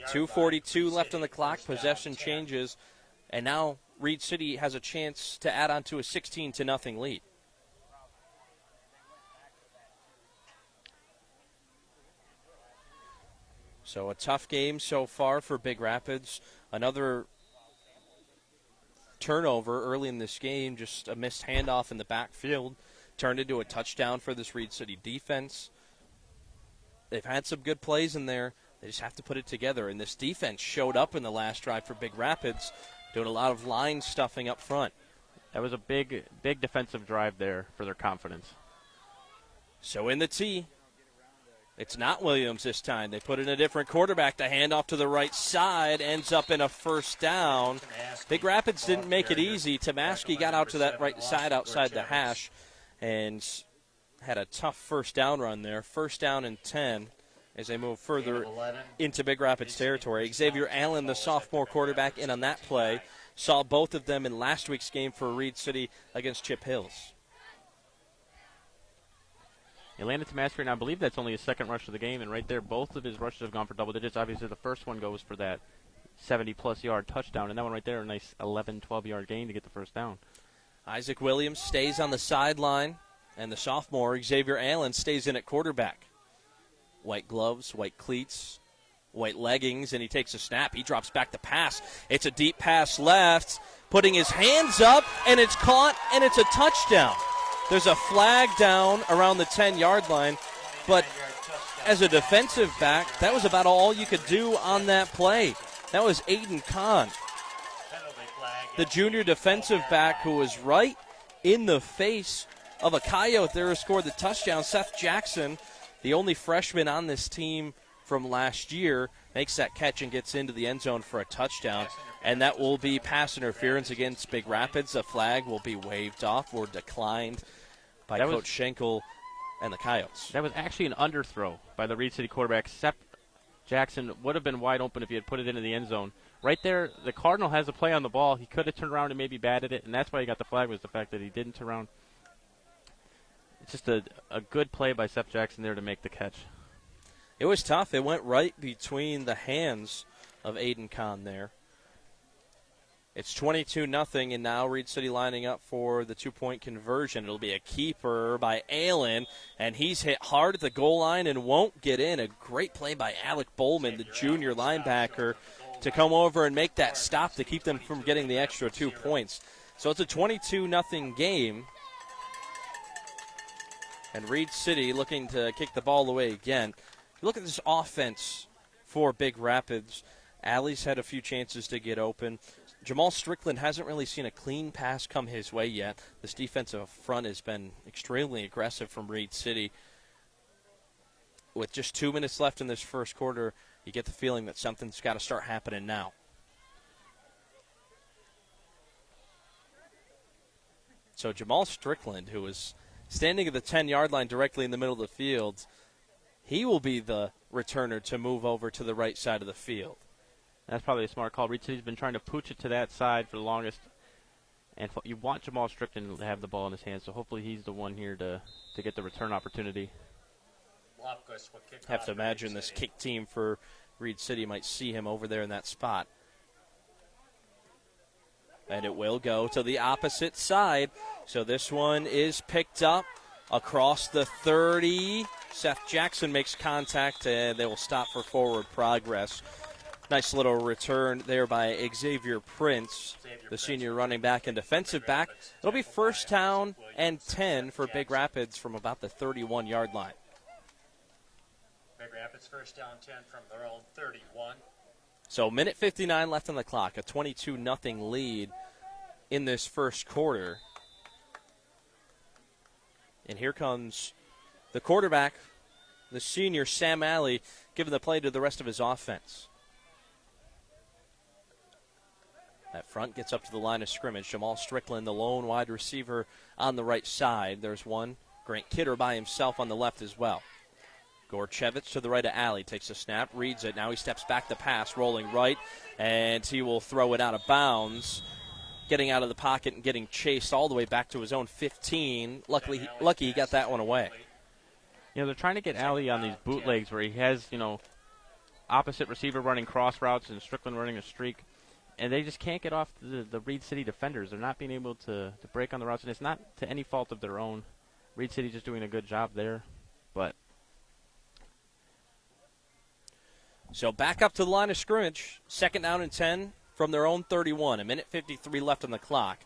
2:42 left on the clock. Possession changes, and now Reed City has a chance to add on to a 16-0 lead. So a tough game so far for Big Rapids. Another turnover early in this game, just a missed handoff in the backfield, turned into a touchdown for this Reed City defense. They've had some good plays in there. They just have to put it together. And this defense showed up in the last drive for Big Rapids, doing a lot of line stuffing up front. That was a big defensive drive there for their confidence. So in the tee, it's not Williams this time. They put in a different quarterback. The handoff to the right side ends up in a first down. Big Rapids didn't make it easy. Tomaski got out to that right side outside the hash and had a tough first down run there. First down and 10 as they move further into Big Rapids territory. Xavier Allen, the sophomore quarterback, in on that play. Saw both of them in last week's game for Reed City against Chip Hills. He landed Tomaski, and I believe that's only his second rush of the game, and right there both of his rushes have gone for double digits. Obviously the first one goes for that 70-plus yard touchdown, and that one right there, a nice 11, 12-yard gain to get the first down. Isaac Williams stays on the sideline, and the sophomore Xavier Allen stays in at quarterback. White gloves, white cleats, white leggings, and he takes a snap. He drops back the pass. It's a deep pass left, putting his hands up, and it's caught, and it's a touchdown. There's a flag down around the 10-yard line, but as a defensive back, that was about all you could do on that play. That was Aiden Kahn, the junior defensive back who was right in the face of a Coyote there who scored the touchdown. Seth Jackson, the only freshman on this team from last year, makes that catch and gets into the end zone for a touchdown. And that will be pass interference against Big Rapids. A flag will be waved off or declined by Coach Schenkel and the Coyotes. That was actually an underthrow by the Reed City quarterback. Seth Jackson would have been wide open if he had put it into the end zone. Right there, the Cardinal has a play on the ball. He could have turned around and maybe batted it, and that's why he got the flag, was the fact that he didn't turn around. It's just a good play by Seth Jackson there to make the catch. It was tough. It went right between the hands of Aiden Kahn there. It's 22-0, and now Reed City lining up for the two-point conversion. It'll be a keeper by Allen, and he's hit hard at the goal line and won't get in. A great play by Alec Bowman, the junior linebacker, to come over and make that stop to keep them from getting the extra 2 points. So it's a 22-0 game, and Reed City looking to kick the ball away again. Look at this offense for Big Rapids. Alley's had a few chances to get open. Jamal Strickland hasn't really seen a clean pass come his way yet. This defensive front has been extremely aggressive from Reed City. With just 2 minutes left in this first quarter, you get the feeling that something's got to start happening now. So Jamal Strickland, who was standing at the 10-yard line directly in the middle of the field, he will be the returner to move over to the right side of the field. That's probably a smart call. Reed City's been trying to pooch it to that side for the longest. And you want Jamal Strickland to have the ball in his hands, so hopefully he's the one here to get the return opportunity. Have to imagine this kick team for Reed City might see him over there in that spot. And it will go to the opposite side. So this one is picked up across the 30. Seth Jackson makes contact, and they will stop for forward progress. Nice little return there by Xavier Prince, the senior running back and defensive back. It'll be first down and 10 for Big Rapids from about the 31-yard line. Big Rapids first down 10 from their own 31. So minute 59 left on the clock, a 22-0 lead in this first quarter. And here comes the quarterback, the senior Sam Alley, giving the play to the rest of his offense. That front gets up to the line of scrimmage. Jamal Strickland, the lone wide receiver on the right side. There's one. Grant Kidder by himself on the left as well. Gorchevich to the right of Alley. Takes a snap, reads it. Now he steps back the pass, rolling right, and he will throw it out of bounds. Getting out of the pocket and getting chased all the way back to his own 15. Lucky he got that one away. You know, they're trying to get Alley on these bootlegs where he has, opposite receiver running cross routes and Strickland running a streak. And they just can't get off the Reed City defenders. They're not being able to break on the routes, and it's not to any fault of their own. Reed City just doing a good job there. But So back up to the line of scrimmage. 2nd down and 10 from their own 31. 1:53 left on the clock.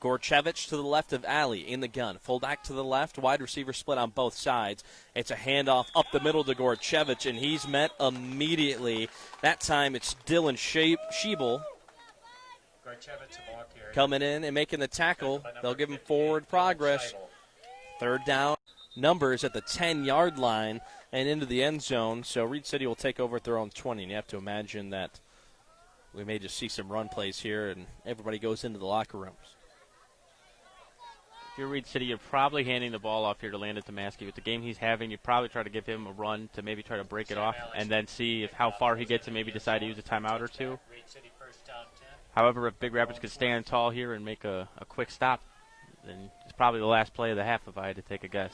Gorchevich to the left of Ali in the gun. Fullback to the left. Wide receiver split on both sides. It's a handoff up the middle to Gorchevich, and he's met immediately. That time it's Dylan Schiebel coming in and making the tackle. They'll give him forward progress. 3rd down. Numbers at the 10-yard line and into the end zone. So Reed City will take over at their own 20. And you have to imagine that we may just see some run plays here, and everybody goes into the locker rooms. If you're Reed City, you're probably handing the ball off here to Landon Tomaski. With the game he's having, you probably try to give him a run to maybe try to break it off and then see how far he gets and maybe decide to use a timeout or two. However, if Big Rapids could stand tall here and make a quick stop, then it's probably the last play of the half if I had to take a guess.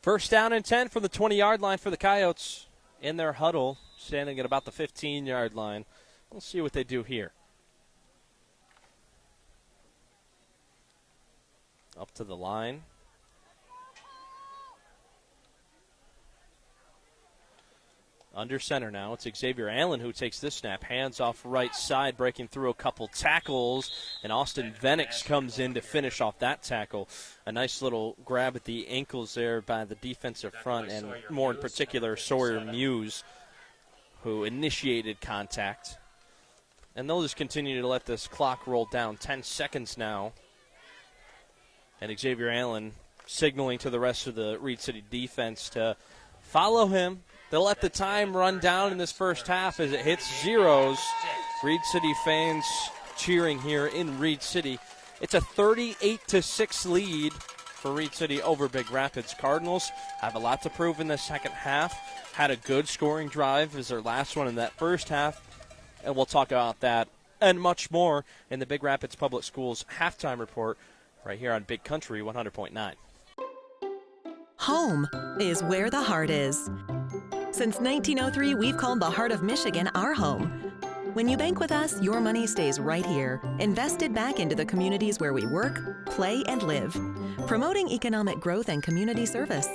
1st down and 10 from the 20-yard line for the Coyotes in their huddle, standing at about the 15-yard line. We'll see what they do here. Up to the line. Under center now. It's Xavier Allen who takes this snap. Hands off right side, breaking through a couple tackles. And Austin Venix comes in to finish off that tackle. A nice little grab at the ankles there by the defensive front, and more in particular Sawyer Muse, who initiated contact. And they'll just continue to let this clock roll down. 10 seconds now. And Xavier Allen signaling to the rest of the Reed City defense to follow him. They'll let the time run down in this first half as it hits zeros. Reed City fans cheering here in Reed City. It's a 38-6 lead for Reed City over Big Rapids Cardinals. Have a lot to prove in the second half. Had a good scoring drive as their last one in that first half. And we'll talk about that and much more in the Big Rapids Public Schools halftime report right here on Big Country 100.9. Home is where the heart is. Since 1903, we've called the heart of Michigan our home. When you bank with us, your money stays right here, invested back into the communities where we work, play, and live, promoting economic growth and community service.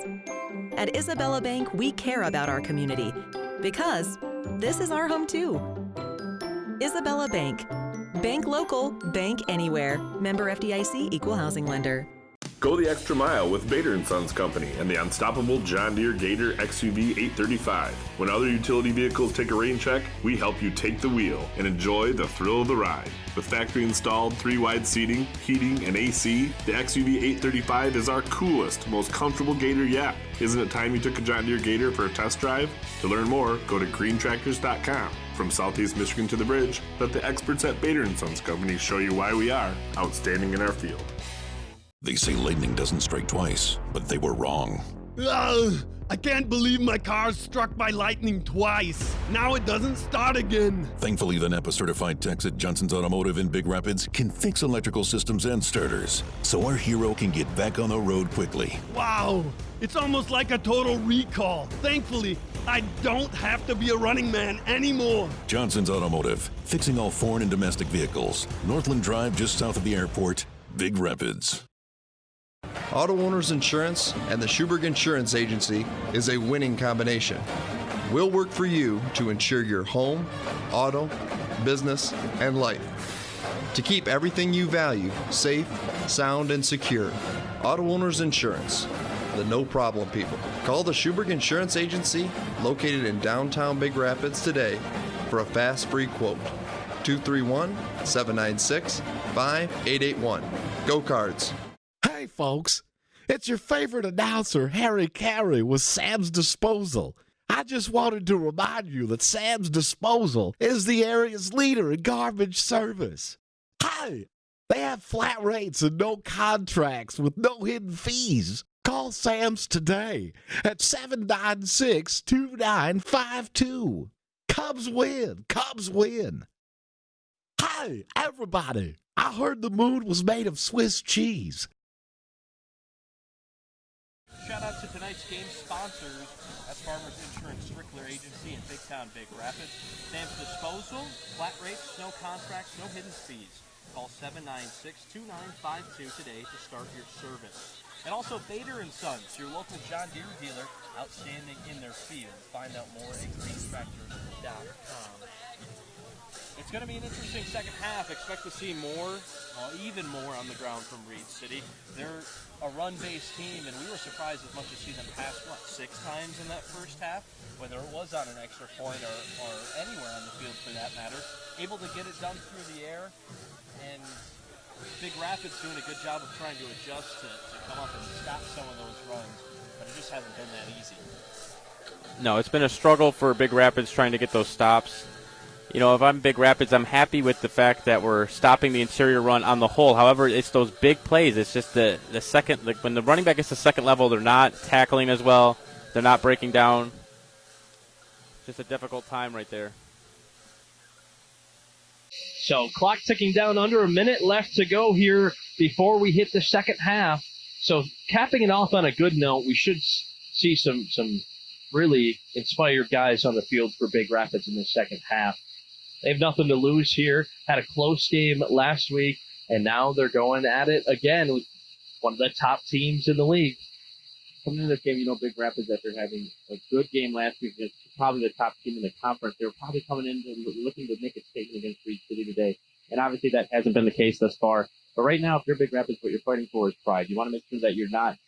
At Isabella Bank, we care about our community because this is our home too. Isabella Bank. Bank local, bank anywhere. Member FDIC, equal housing lender. Go the extra mile with Bader & Sons Company and the unstoppable John Deere Gator XUV 835. When other utility vehicles take a rain check, we help you take the wheel and enjoy the thrill of the ride. With factory-installed 3-wide seating, heating, and AC, the XUV 835 is our coolest, most comfortable Gator yet. Isn't it time you took a John Deere Gator for a test drive? To learn more, go to greentractors.com. From Southeast Michigan to the bridge, let the experts at Bader & Sons Company show you why we are outstanding in our field. They say lightning doesn't strike twice, but they were wrong. I can't believe my car's struck by lightning twice. Now it doesn't start again. Thankfully, the NEPA-certified techs at Johnson's Automotive in Big Rapids can fix electrical systems and starters, so our hero can get back on the road quickly. Wow, it's almost like a total recall. Thankfully, I don't have to be a running man anymore. Johnson's Automotive, fixing all foreign and domestic vehicles. Northland Drive, just south of the airport, Big Rapids. Auto Owners Insurance and the Schuberg Insurance Agency is a winning combination. We'll work for you to insure your home, auto, business, and life. To keep everything you value safe, sound, and secure. Auto Owners Insurance, the no-problem people. Call the Schuberg Insurance Agency, located in downtown Big Rapids today, for a fast, free quote. 231-796-5881. Go Cards. Hey, folks, it's your favorite announcer, Harry Carey, with Sam's Disposal. I just wanted to remind you that Sam's Disposal is the area's leader in garbage service. Hey, they have flat rates and no contracts with no hidden fees. Call Sam's today at 796-2952. Cubs win, Cubs win. Hey, everybody, I heard the moon was made of Swiss cheese. Shout out to tonight's game sponsors. That's Farmers Insurance Strickler Agency in Big Town, Big Rapids. Sam's Disposal, flat rates, no contracts, no hidden fees. Call 796-2952 today to start your service. And also Bader & Sons, your local John Deere dealer, outstanding in their field. Find out more at greentractor.com. It's going to be an interesting second half. Expect to see more, even more on the ground from Reed City. They're a run-based team, and we were surprised as much as see them pass, 6 times in that first half, whether it was on an extra point or anywhere on the field for that matter. Able to get it done through the air, and Big Rapids doing a good job of trying to adjust to come up and stop some of those runs, but it just hasn't been that easy. No, it's been a struggle for Big Rapids trying to get those stops. You know, if I'm Big Rapids, I'm happy with the fact that we're stopping the interior run on the whole. However, it's those big plays. It's just the second, when the running back gets to second level, they're not tackling as well. They're not breaking down. Just a difficult time right there. So clock ticking down, under a minute left to go here before we hit the second half. So capping it off on a good note, we should see some really inspired guys on the field for Big Rapids in the second half. They have nothing to lose here. Had a close game last week, and now they're going at it again with one of the top teams in the league. Coming into this game, Big Rapids, after having a good game last week, is probably the top team in the conference. They were probably coming in looking to make a statement against Reed City today, and obviously that hasn't been the case thus far. But right now, if you're Big Rapids, what you're fighting for is pride. You want to make sure that you're not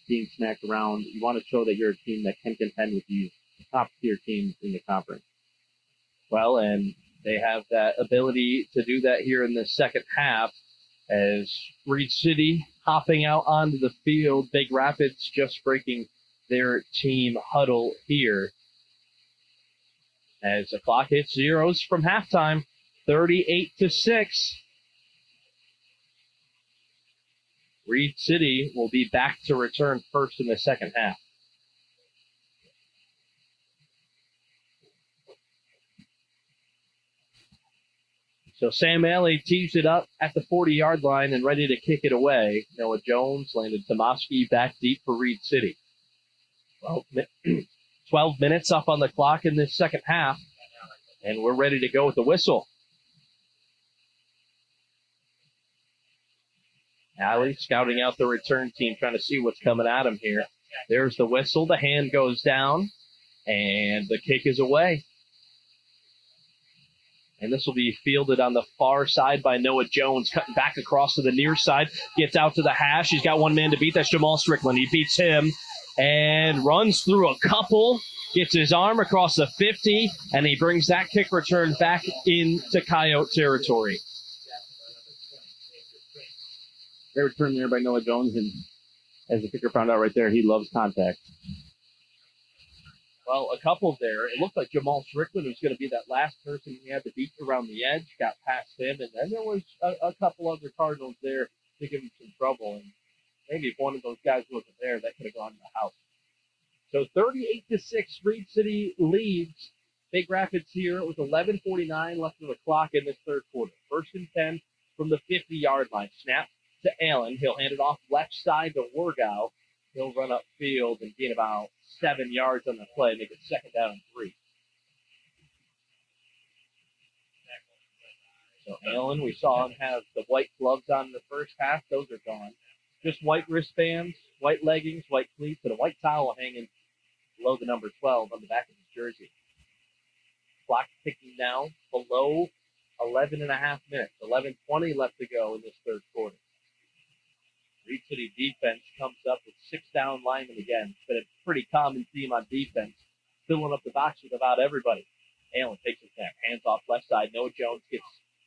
being smacked around. You want to show that you're a team that can contend with these top-tier teams in the conference. Well, and they have that ability to do that here in the second half as Reed City hopping out onto the field. Big Rapids just breaking their team huddle here as the clock hits zeros from halftime, 38-6. Reed City will be back to return first in the second half. So Sam Alley tees it up at the 40-yard line and ready to kick it away. Noah Jones landed Tomoski back deep for Reed City. 12 minutes up on the clock in this second half, and we're ready to go with the whistle. Alley scouting out the return team, trying to see what's coming at him here. There's the whistle. The hand goes down, and the kick is away. And this will be fielded on the far side by Noah Jones, cutting back across to the near side, gets out to the hash. He's got one man to beat. That's Jamal Strickland. He beats him and runs through a couple, gets his arm across the 50, and he brings that kick return back into Coyote territory. Great return there by Noah Jones, and as the kicker found out right there, he loves contact. Well, a couple there. It looked like Jamal Strickland was going to be that last person he had to beat around the edge, got past him, and then there was a couple other Cardinals there to give him some trouble. And maybe if one of those guys wasn't there, that could have gone to the house. So 38-6, Reed City leads Big Rapids here with 11:49 left on the clock in this third quarter. 1st and 10 from the 50-yard line. Snap to Allen. He'll hand it off left side to Wargow. He'll run upfield and gain about 7 yards on the play, make it 2nd down and 3. So Allen, we saw him have the white gloves on in the first half. Those are gone. Just white wristbands, white leggings, white cleats, and a white towel hanging below the number 12 on the back of his jersey. Clock ticking down below 11 and a half minutes. 11:20 left to go in this third quarter. Reed City defense comes up with 6 down linemen again. It's been a pretty common theme on defense, filling up the box with about everybody. Allen takes a snap, hands off left side. Noah Jones gets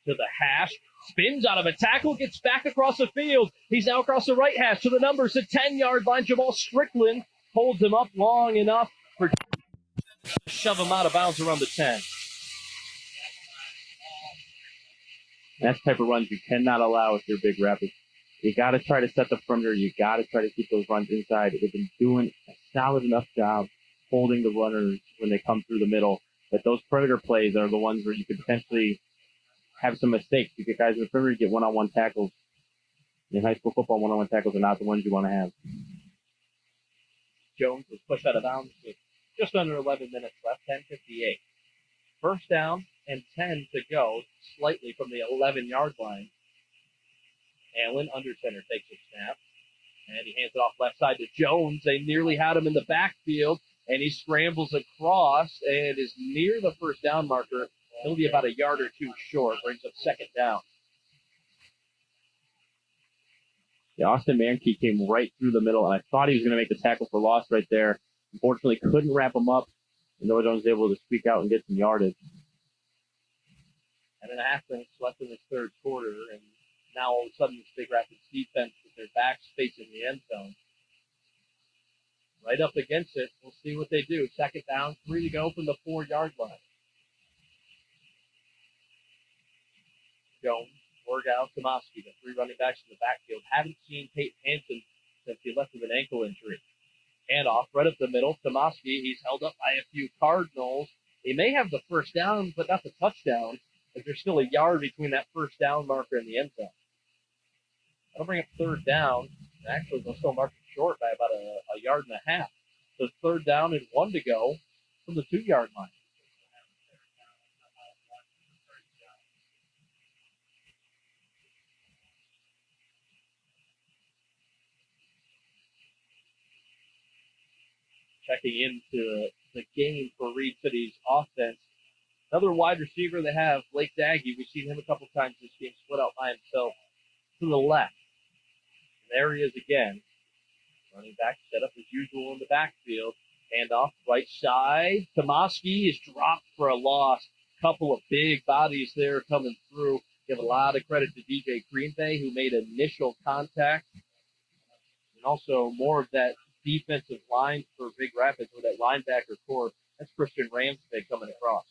to the hash, spins out of a tackle, gets back across the field. He's now across the right hash to the numbers, the 10-yard line. Jamal Strickland holds him up long enough for shove him out of bounds around the 10. That's the type of runs you cannot allow if you're Big Rapids. You got to try to set the perimeter. You got to try to keep those runs inside. They've been doing a solid enough job holding the runners when they come through the middle. But those perimeter plays are the ones where you could potentially have some mistakes. You get guys in the perimeter, you get one-on-one tackles. In high school football, one-on-one tackles are not the ones you want to have. Jones was pushed out of bounds with just under 11 minutes left, 10:58. 1st down and 10 to go, slightly from the 11-yard line. Allen under center takes a snap, And he hands it off left side to Jones. They nearly had him in the backfield, and he scrambles across and is near the first down marker. He'll be about a yard or two short. Brings up second down. Yeah, Austin Mankey came right through the middle, and I thought he was going to make the tackle for loss right there. Unfortunately, couldn't wrap him up. And Noah Jones was able to squeak out and get some yardage. 10.5 minutes left in the third quarter, and now all of a sudden this Big Rapids defense with their backs facing the end zone. Right up against it. We'll see what they do. Second down, 3 to go from the 4-yard line. Jones, Wargow, Tomoski, the 3 running backs in the backfield. Haven't seen Peyton Hansen since he left with an ankle injury. Handoff right up the middle. Tomoski, he's held up by a few Cardinals. He may have the first down, but not the touchdown, as there's still a yard between that first down marker and the end zone. That'll bring up third down. Actually, they'll still mark it short by about a yard and a half. So third down and 1 to go from the 2-yard line. Checking into the game for Reed City's offense. Another wide receiver they have, Blake Daggy. We've seen him a couple times this game, split out by himself to the left. And there he is again. Running back set up as usual in the backfield. Handoff right side. Tomoski is dropped for a loss. Couple of big bodies there coming through. Give a lot of credit to DJ Green Bay, who made initial contact. And also more of that defensive line for Big Rapids with that linebacker core. That's Christian Ramsey coming across.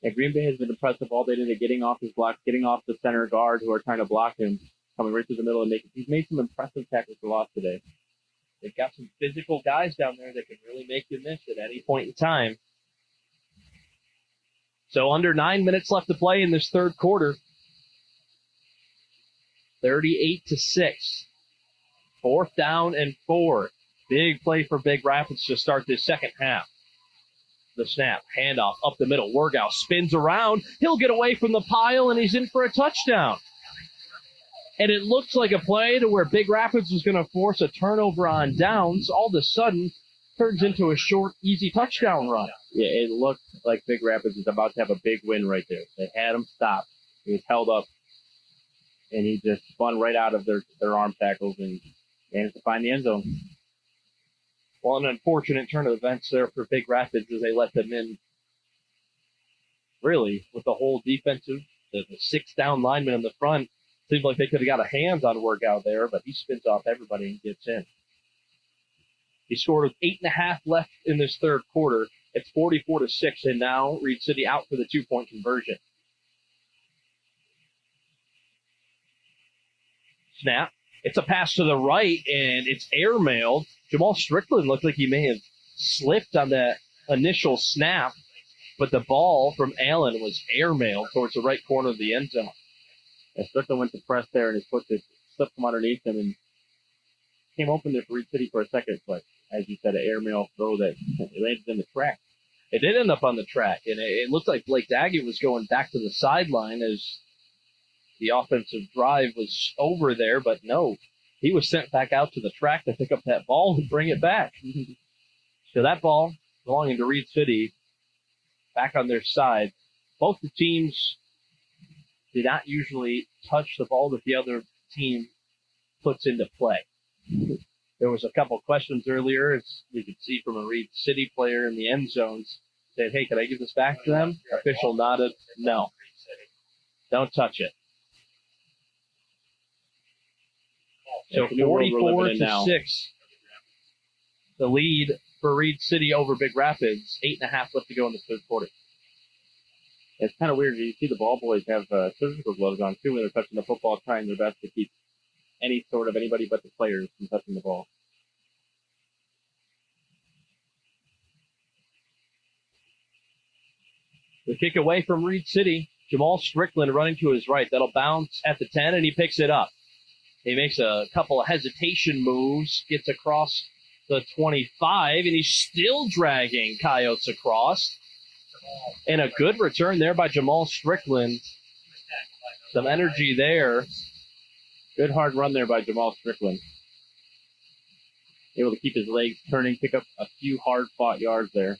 Yeah, Green Bay has been impressive all day today, getting off his blocks, getting off the center guard who are trying to block him, coming right through the middle and he's made some impressive tackles for loss today. They've got some physical guys down there that can really make you miss at any point in time. So under 9 minutes left to play in this third quarter. 38-6. 4th down and 4. Big play for Big Rapids to start this second half. The snap, handoff up the middle. Wargow spins around. He'll get away from the pile, and he's in for a touchdown. And it looks like a play to where Big Rapids was going to force a turnover on downs. All of a sudden, turns into a short, easy touchdown run. Yeah, it looked like Big Rapids was about to have a big win right there. They had him stopped. He was held up, and he just spun right out of their arm tackles and managed to find the end zone. Well, an unfortunate turn of events there for Big Rapids as they let them in. Really, with the whole defensive, the 6 down lineman in the front, seems like they could have got a hands on workout there, but he spins off everybody and gets in. He scored with 8.5 left in this third quarter. It's 44-6, and now Reed City out for the 2-point conversion. Snap. It's a pass to the right, and it's airmailed. Jamal Strickland looked like he may have slipped on that initial snap, but the ball from Allen was airmailed towards the right corner of the end zone. And Strickland went to press there, and his foot just slipped from underneath him and came open there for Reed City for a second. But as you said, an airmail throw that landed in the track. It did end up on the track, and it looked like Blake Daggett was going back to the sideline as the offensive drive was over there, but no, he was sent back out to the track to pick up that ball and bring it back. So that ball belonging to Reed City back on their side. Both the teams did not usually touch the ball that the other team puts into play. There was a couple questions earlier, as we could see from a Reed City player in the end zones, said, hey, can I give this back to them? Official nodded, no. Don't touch it. So 44-6, the lead for Reed City over Big Rapids. 8.5 left to go in the third quarter. It's kind of weird. You see the ball boys have surgical gloves on, too, when they're touching the football, trying their best to keep anybody but the players from touching the ball. The kick away from Reed City. Jamal Strickland running to his right. That'll bounce at the 10, and he picks it up. He makes a couple of hesitation moves, gets across the 25, and he's still dragging Coyotes across. And a good return there by Jamal Strickland. Some energy there. Good hard run there by Jamal Strickland. able to keep his legs turning, pick up a few hard-fought yards there.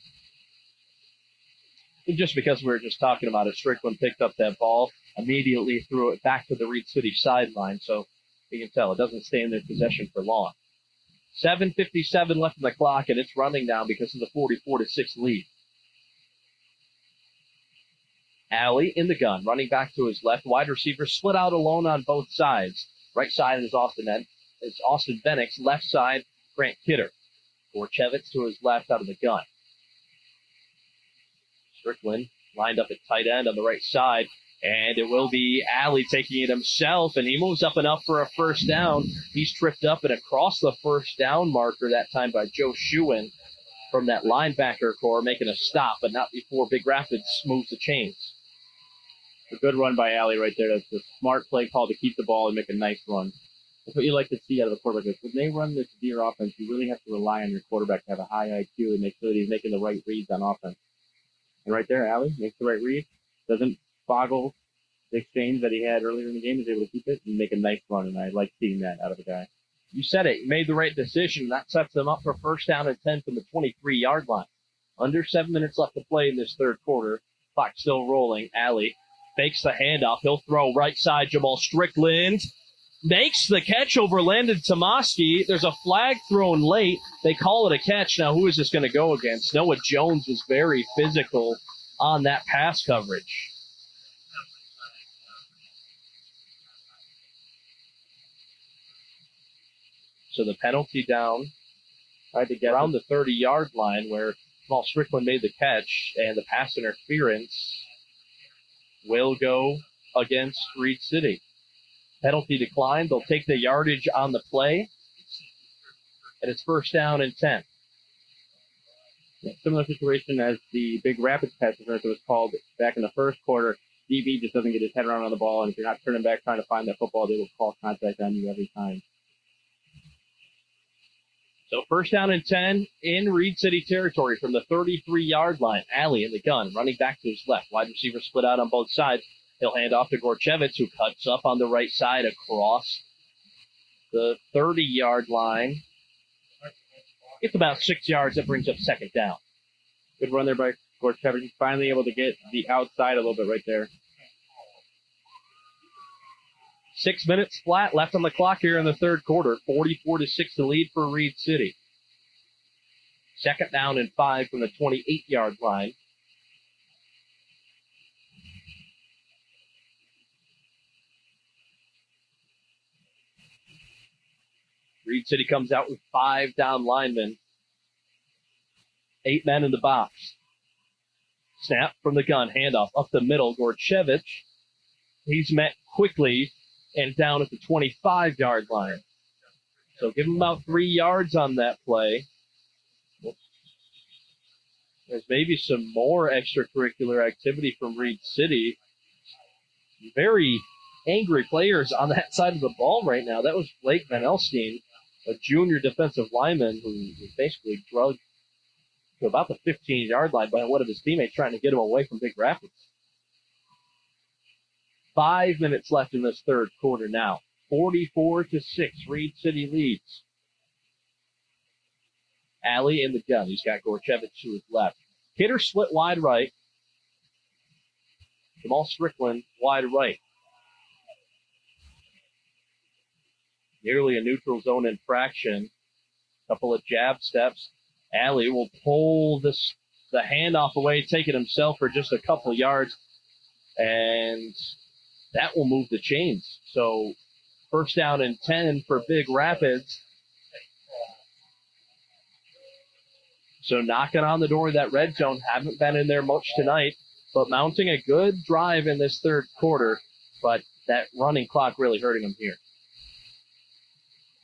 And just because we were just talking about it, Strickland picked up that ball, immediately threw it back to the Reed City sideline, so you can tell it doesn't stay in their possession for long. 7:57 left in the clock, and it's running down because of the 44-6 lead. Alley in the gun, running back to his left. Wide receiver split out alone on both sides. Right side is Austin Benix. Left side, Grant Kidder. Gorchevitz to his left out of the gun. Strickland lined up at tight end on the right side. And it will be Alley taking it himself, and he moves up and up for a first down. He's tripped up and across the first down marker, that time by Joe Schuin from that linebacker core, making a stop, but not before Big Rapids moves the chains. A good run by Alley right there. That's a smart play call to keep the ball and make a nice run. That's what you like to see out of a quarterback. When they run this deer offense, you really have to rely on your quarterback to have a high IQ and make sure that he's making the right reads on offense. And right there, Alley makes the right read. Doesn't boggle the exchange that he had earlier in the game, is able to keep it and make a nice run, and I like seeing that out of a guy. You said it. You made the right decision. That sets them up for first down and 10 from the 23-yard line. Under 7 minutes left to play in this third quarter. Clock still rolling. Alley fakes the handoff. He'll throw right side. Jamal Strickland makes the catch over Landon Tomoski. There's a flag thrown late. They call it a catch. Now, who is this going to go against? Noah Jones was very physical on that pass coverage. So the penalty down around the 30-yard line where Jamal Strickland made the catch, and the pass interference will go against Reed City. Penalty declined. They'll take the yardage on the play, and it's first down and 10. Yeah, similar situation as the Big Rapids pass interference that was called back in the first quarter. DB just doesn't get his head around on the ball, and if you're not turning back trying to find that football, they will call contact on you every time. So first down and 10 in Reed City territory from the 33-yard line. Alley in the gun, running back to his left. Wide receiver split out on both sides. He'll hand off to Gorchevitz, who cuts up on the right side across the 30-yard line. It's about 6 yards. That brings up second down. Good run there by Gorchevitz. He's finally able to get the outside a little bit right there. 6 minutes flat left on the clock here in the third quarter. 44-6 the lead for Reed City. Second down and 5 from the 28-yard line. Reed City comes out with 5 down linemen. 8 men in the box. Snap from the gun. Handoff up the middle. Gorchevitz. He's met quickly and down at the 25-yard line. So give him about 3 yards on that play. There's maybe some more extracurricular activity from Reed City. Very angry players on that side of the ball right now. That was Blake Van Elstein, a junior defensive lineman who was basically drugged to about the 15-yard line by one of his teammates trying to get him away from Big Rapids. 5 minutes left in this third quarter now. 44-6, Reed City leads. Alley in the gun. He's got Gorchevitz to his left. Kidder split wide right. Jamal Strickland wide right. Nearly a neutral zone infraction. Couple of jab steps. Alley will pull the handoff away, take it himself for just a couple of yards. And that will move the chains. So first down and 10 for Big Rapids. So knocking on the door of that red zone. Haven't been in there much tonight, but mounting a good drive in this third quarter. But that running clock really hurting them here.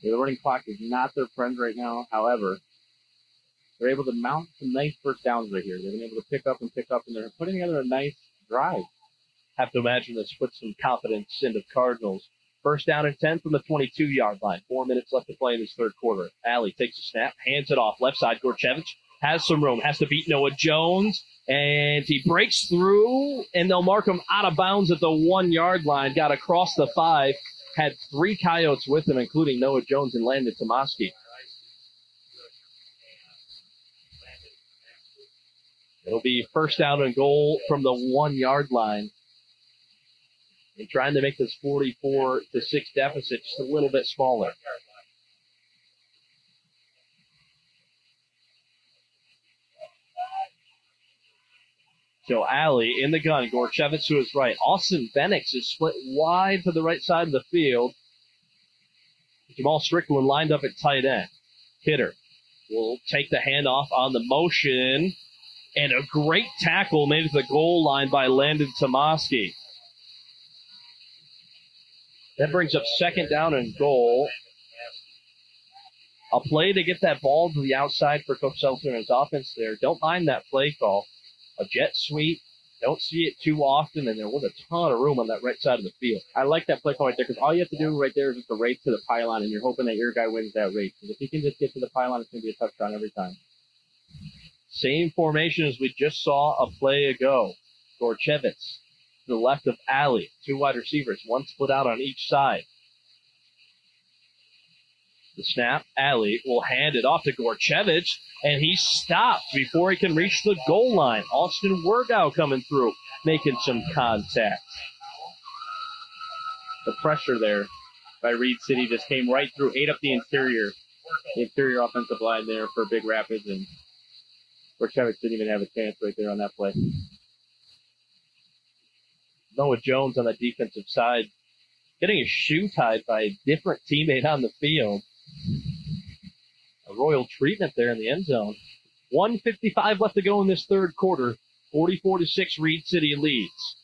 The running clock is not their friend right now. However, they're able to mount some nice first downs right here. They've been able to pick up, and they're putting together a nice drive. Have to imagine this puts some confidence into the Cardinals. First down and 10 from the 22-yard line. 4 minutes left to play in this third quarter. Alley takes a snap, hands it off. Left side, Gorchevitz has some room, has to beat Noah Jones, and he breaks through, and they'll mark him out of bounds at the 1-yard line. Got across the 5, had 3 Coyotes with him, including Noah Jones and Landon Tomoski. It'll be first down and goal from the 1-yard line. And trying to make this 44-6 deficit just a little bit smaller. So Alley in the gun. Gorchevitz to his right. Austin Benix is split wide to the right side of the field. Jamal Strickland lined up at tight end. Kidder will take the handoff on the motion. And a great tackle made at the goal line by Landon Tomoski. That brings up second down and goal. A play to get that ball to the outside for Coach Seltzer and his offense there. Don't mind that play call. A jet sweep. Don't see it too often, and there was a ton of room on that right side of the field. I like that play call right there because all you have to do right there is just a race to the pylon, and you're hoping that your guy wins that race. Because if he can just get to the pylon, it's going to be a touchdown every time. Same formation as we just saw a play ago. Gorchevitz to the left of Alley. 2 wide receivers, one split out on each side. The snap, Alley will hand it off to Gorchevitz, and he stopped before he can reach the goal line. Austin Wergau coming through, making some contact. The pressure there by Reed City just came right through, ate up the interior offensive line there for Big Rapids, and Gorchevitz didn't even have a chance right there on that play. Noah Jones on the defensive side getting his shoe tied by a different teammate on the field. A royal treatment there in the end zone. 1:55 left to go in this third quarter. 44-6 Reed City leads.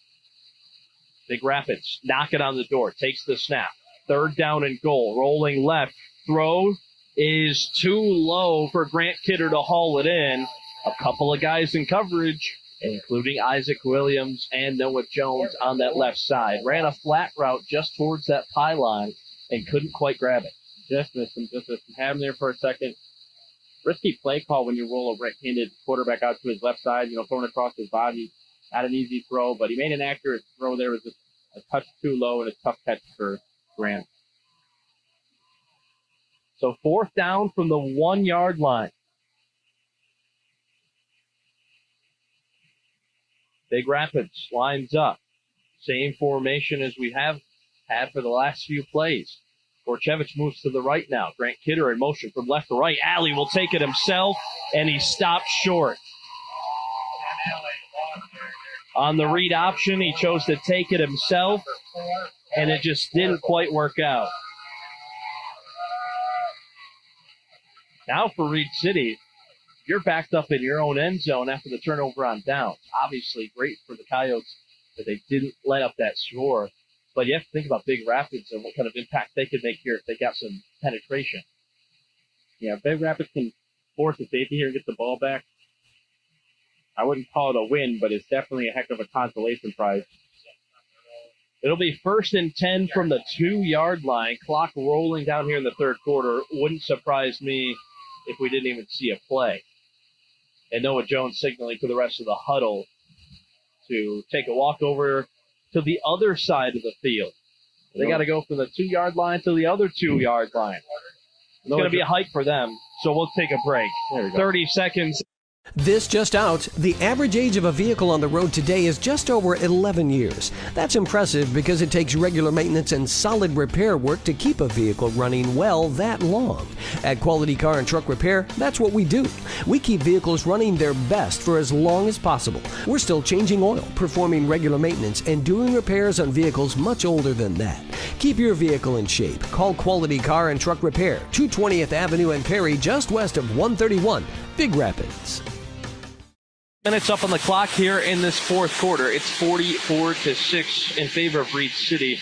Big Rapids knocking on the door. Takes the snap. Third down and goal. Rolling left. Throw is too low for Grant Kidder to haul it in. A couple of guys in coverage, including Isaac Williams and Noah Jones on that left side. Ran a flat route just towards that pylon and couldn't quite grab it. Just missed him. Had him there for a second. Risky play call when you roll a right-handed quarterback out to his left side, throwing across his body. Not an easy throw, but he made an accurate throw there. It was just a touch too low and a tough catch for Grant. So fourth down from the 1-yard line. Big Rapids lines up. Same formation as we have had for the last few plays. Gorchevitz moves to the right now. Grant Kidder in motion from left to right. Alley will take it himself, and he stopped short. On the read option, he chose to take it himself, and it just didn't quite work out. Now for Reed City, you're backed up in your own end zone after the turnover on downs. Obviously great for the Coyotes that they didn't let up that score. But you have to think about Big Rapids and what kind of impact they could make here if they got some penetration. Yeah, Big Rapids can force a safety here and get the ball back. I wouldn't call it a win, but it's definitely a heck of a consolation prize. It'll be 1st and 10 from the 2-yard line. Clock rolling down here in the third quarter. Wouldn't surprise me if we didn't even see a play. And Noah Jones signaling to the rest of the huddle to take a walk over to the other side of the field. They got to go from the 2-yard line to the other 2-yard line. It's going to be a hike for them, so we'll take a break. 30 seconds. This just out, the average age of a vehicle on the road today is just over 11 years. That's impressive because it takes regular maintenance and solid repair work to keep a vehicle running well that long. At Quality Car and Truck Repair, that's what we do. We keep vehicles running their best for as long as possible. We're still changing oil, performing regular maintenance, and doing repairs on vehicles much older than that. Keep your vehicle in shape. Call Quality Car and Truck Repair, 220th Avenue and Perry, just west of 131, Big Rapids. Minutes up on the clock here in this fourth quarter. It's 44-6 in favor of Reed City.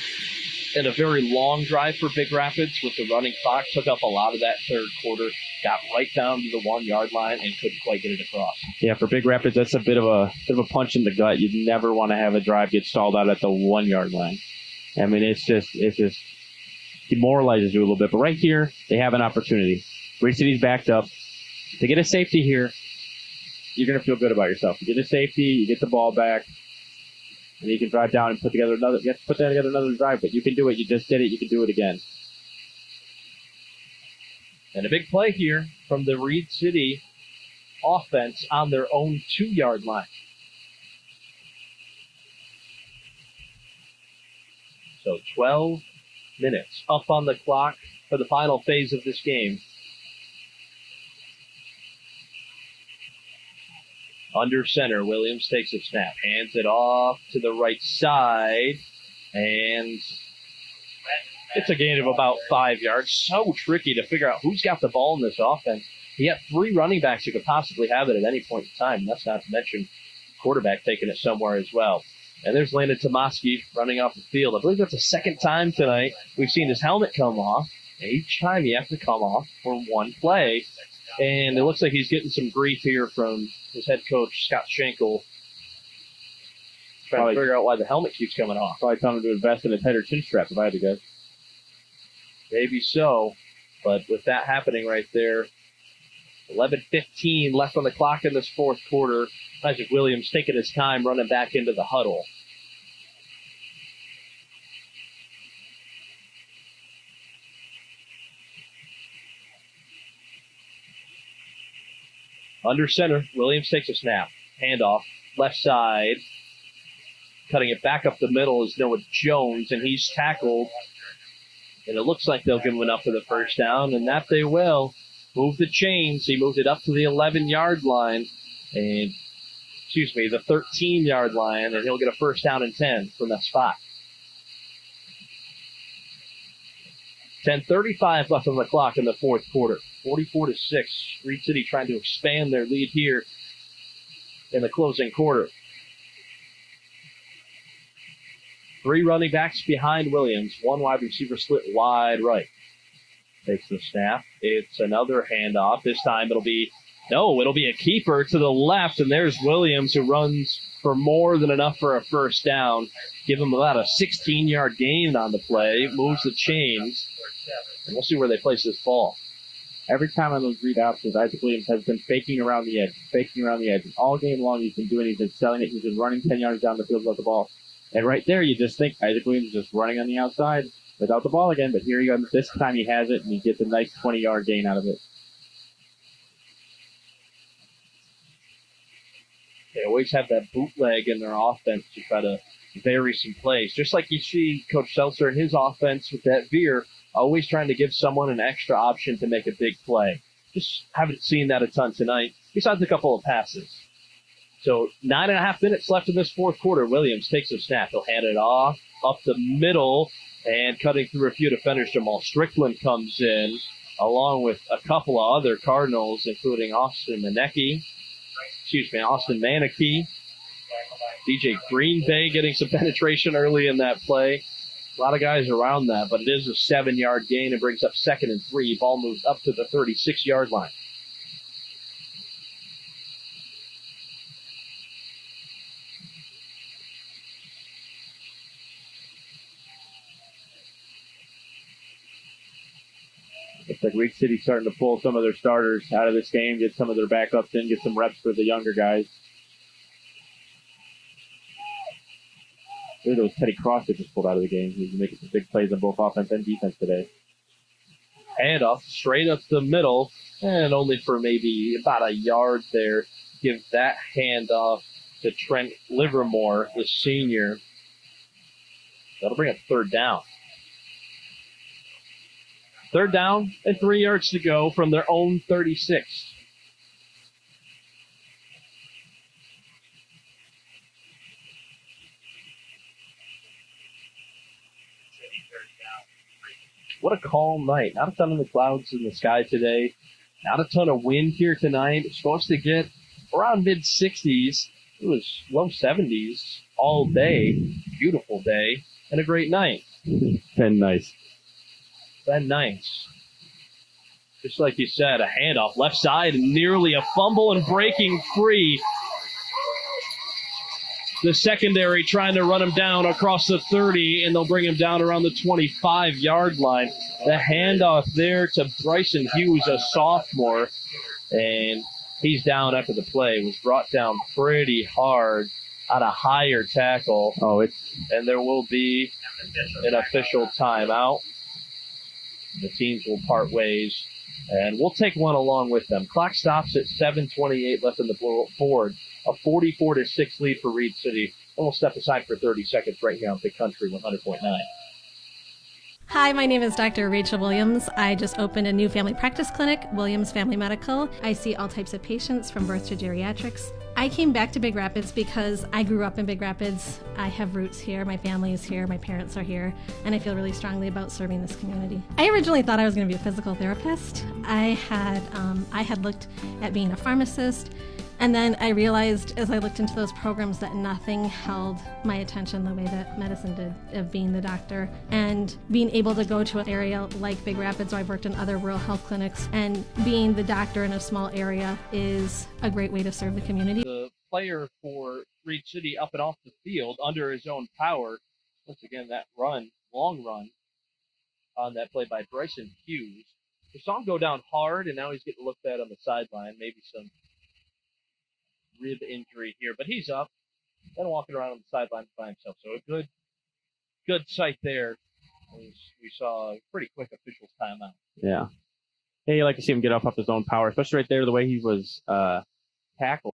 And a very long drive for Big Rapids with the running clock. Took up a lot of that third quarter. Got right down to the 1-yard line and couldn't quite get it across. Yeah, for Big Rapids, that's a bit of a punch in the gut. You'd never want to have a drive get stalled out at the 1-yard line. I mean, it just demoralizes you a little bit. But right here, they have an opportunity. Reed City's backed up. They get a safety here. You're going to feel good about yourself. You get a safety, you get the ball back, and you can drive down and put together another. You have to put together another drive, but you can do it. You just did it. You can do it again. And a big play here from the Reed City offense on their own 2-yard line. So 12 minutes up on the clock for the final phase of this game. Under center, Williams takes a snap, hands it off to the right side, and it's a gain of about 5 yards. So tricky to figure out who's got the ball in this offense. You got 3 running backs who could possibly have it at any point in time, and that's not to mention quarterback taking it somewhere as well. And there's Landon Tomaski running off the field. I believe that's the second time tonight we've seen his helmet come off. And each time he has to come off for one play. And it looks like he's getting some grief here from his head coach, Scott Schenkel, trying to figure out why the helmet keeps coming off. Probably telling him to invest in a tighter chin strap, if I had to guess. Maybe so. But with that happening right there, 11:15 left on the clock in this fourth quarter. Isaac Williams taking his time running back into the huddle. Under center, Williams takes a snap. Handoff, left side. Cutting it back up the middle is Noah Jones, and he's tackled. And it looks like they'll give him enough for the first down, and that they will. Move the chains. He moved it up to the 11-yard line, and the 13-yard line, and he'll get a first down and 10 from that spot. 10:35 left on the clock in the fourth quarter. 44-6. Reed City trying to expand their lead here in the closing quarter. 3 running backs behind Williams. 1 wide receiver split wide right. Takes the snap. It's another handoff. This time it'll be a keeper to the left, and there's Williams who runs for more than enough for a first down. Give him about a 16-yard gain on the play. Moves the chains. And we'll see where they place this ball. Every time on those read options, Isaac Williams has been faking around the edge. And all game long he's been doing it. He's been selling it. He's been running 10 yards down the field without the ball. And right there you just think Isaac Williams is just running on the outside without the ball again. But here he goes. This time he has it, and he gets a nice 20-yard gain out of it. They always have that bootleg in their offense to try to vary some plays. Just like you see Coach Seltzer and his offense with that veer, always trying to give someone an extra option to make a big play. Just haven't seen that a ton tonight, besides a couple of passes. So 9.5 minutes left in this fourth quarter. Williams takes a snap. He'll hand it off up the middle, and cutting through a few defenders, Jamal Strickland comes in, along with a couple of other Cardinals, including Austin Manecki. DJ Green Bay getting some penetration early in that play. A lot of guys around that, but it is a 7-yard gain and brings up 2nd and 3. Ball moves up to the 36-yard line. Looks like Reed City's starting to pull some of their starters out of this game, get some of their backups in, get some reps for the younger guys. There was Teddy Cross that just pulled out of the game. He's making some big plays on both offense and defense today. Handoff straight up the middle, and only for maybe about a yard there. Give that handoff to Trent Livermore, the senior. That'll bring up 3rd down. 3rd down and 3 yards to go from their own 36. What a calm night. Not a ton of the clouds in the sky today. Not a ton of wind here tonight. It's supposed to get around mid-60s. It was low 70s all day. Beautiful day. And a great night. Been nice. Just like you said, a handoff left side and nearly a fumble and breaking free. The secondary trying to run him down across the 30, and they'll bring him down around the 25-yard line. The handoff there to Bryson Hughes, a sophomore, and he's down after the play. Was brought down pretty hard on a higher tackle. And there will be an official timeout. The teams will part ways And we'll take one along with them. Clock stops at 7:28 left in the board. A 44-6 lead for Reed City. And we'll step aside for 30 seconds right here on Big Country 100.9. Hi, my name is Dr. Rachel Williams. I just opened a new family practice clinic, Williams Family Medical. I see all types of patients from birth to geriatrics. I came back to Big Rapids because I grew up in Big Rapids. I have roots here, my family is here, my parents are here, and I feel really strongly about serving this community. I originally thought I was going to be a physical therapist. I had looked at being a pharmacist, and then I realized as I looked into those programs that nothing held my attention the way that medicine did, of being the doctor. And being able to go to an area like Big Rapids, where I've worked in other rural health clinics, and being the doctor in a small area is a great way to serve the community. The player for Reed City up and off the field under his own power. Once again, that long run on that play by Bryson Hughes. We saw him go down hard, and now he's getting looked at on the sideline. Maybe some rib injury here, but he's up, then walking around on the sideline by himself. So a good sight there. We saw a pretty quick officials timeout. Yeah. Hey, you like to see him get off his own power, especially right there, the way he was tackled.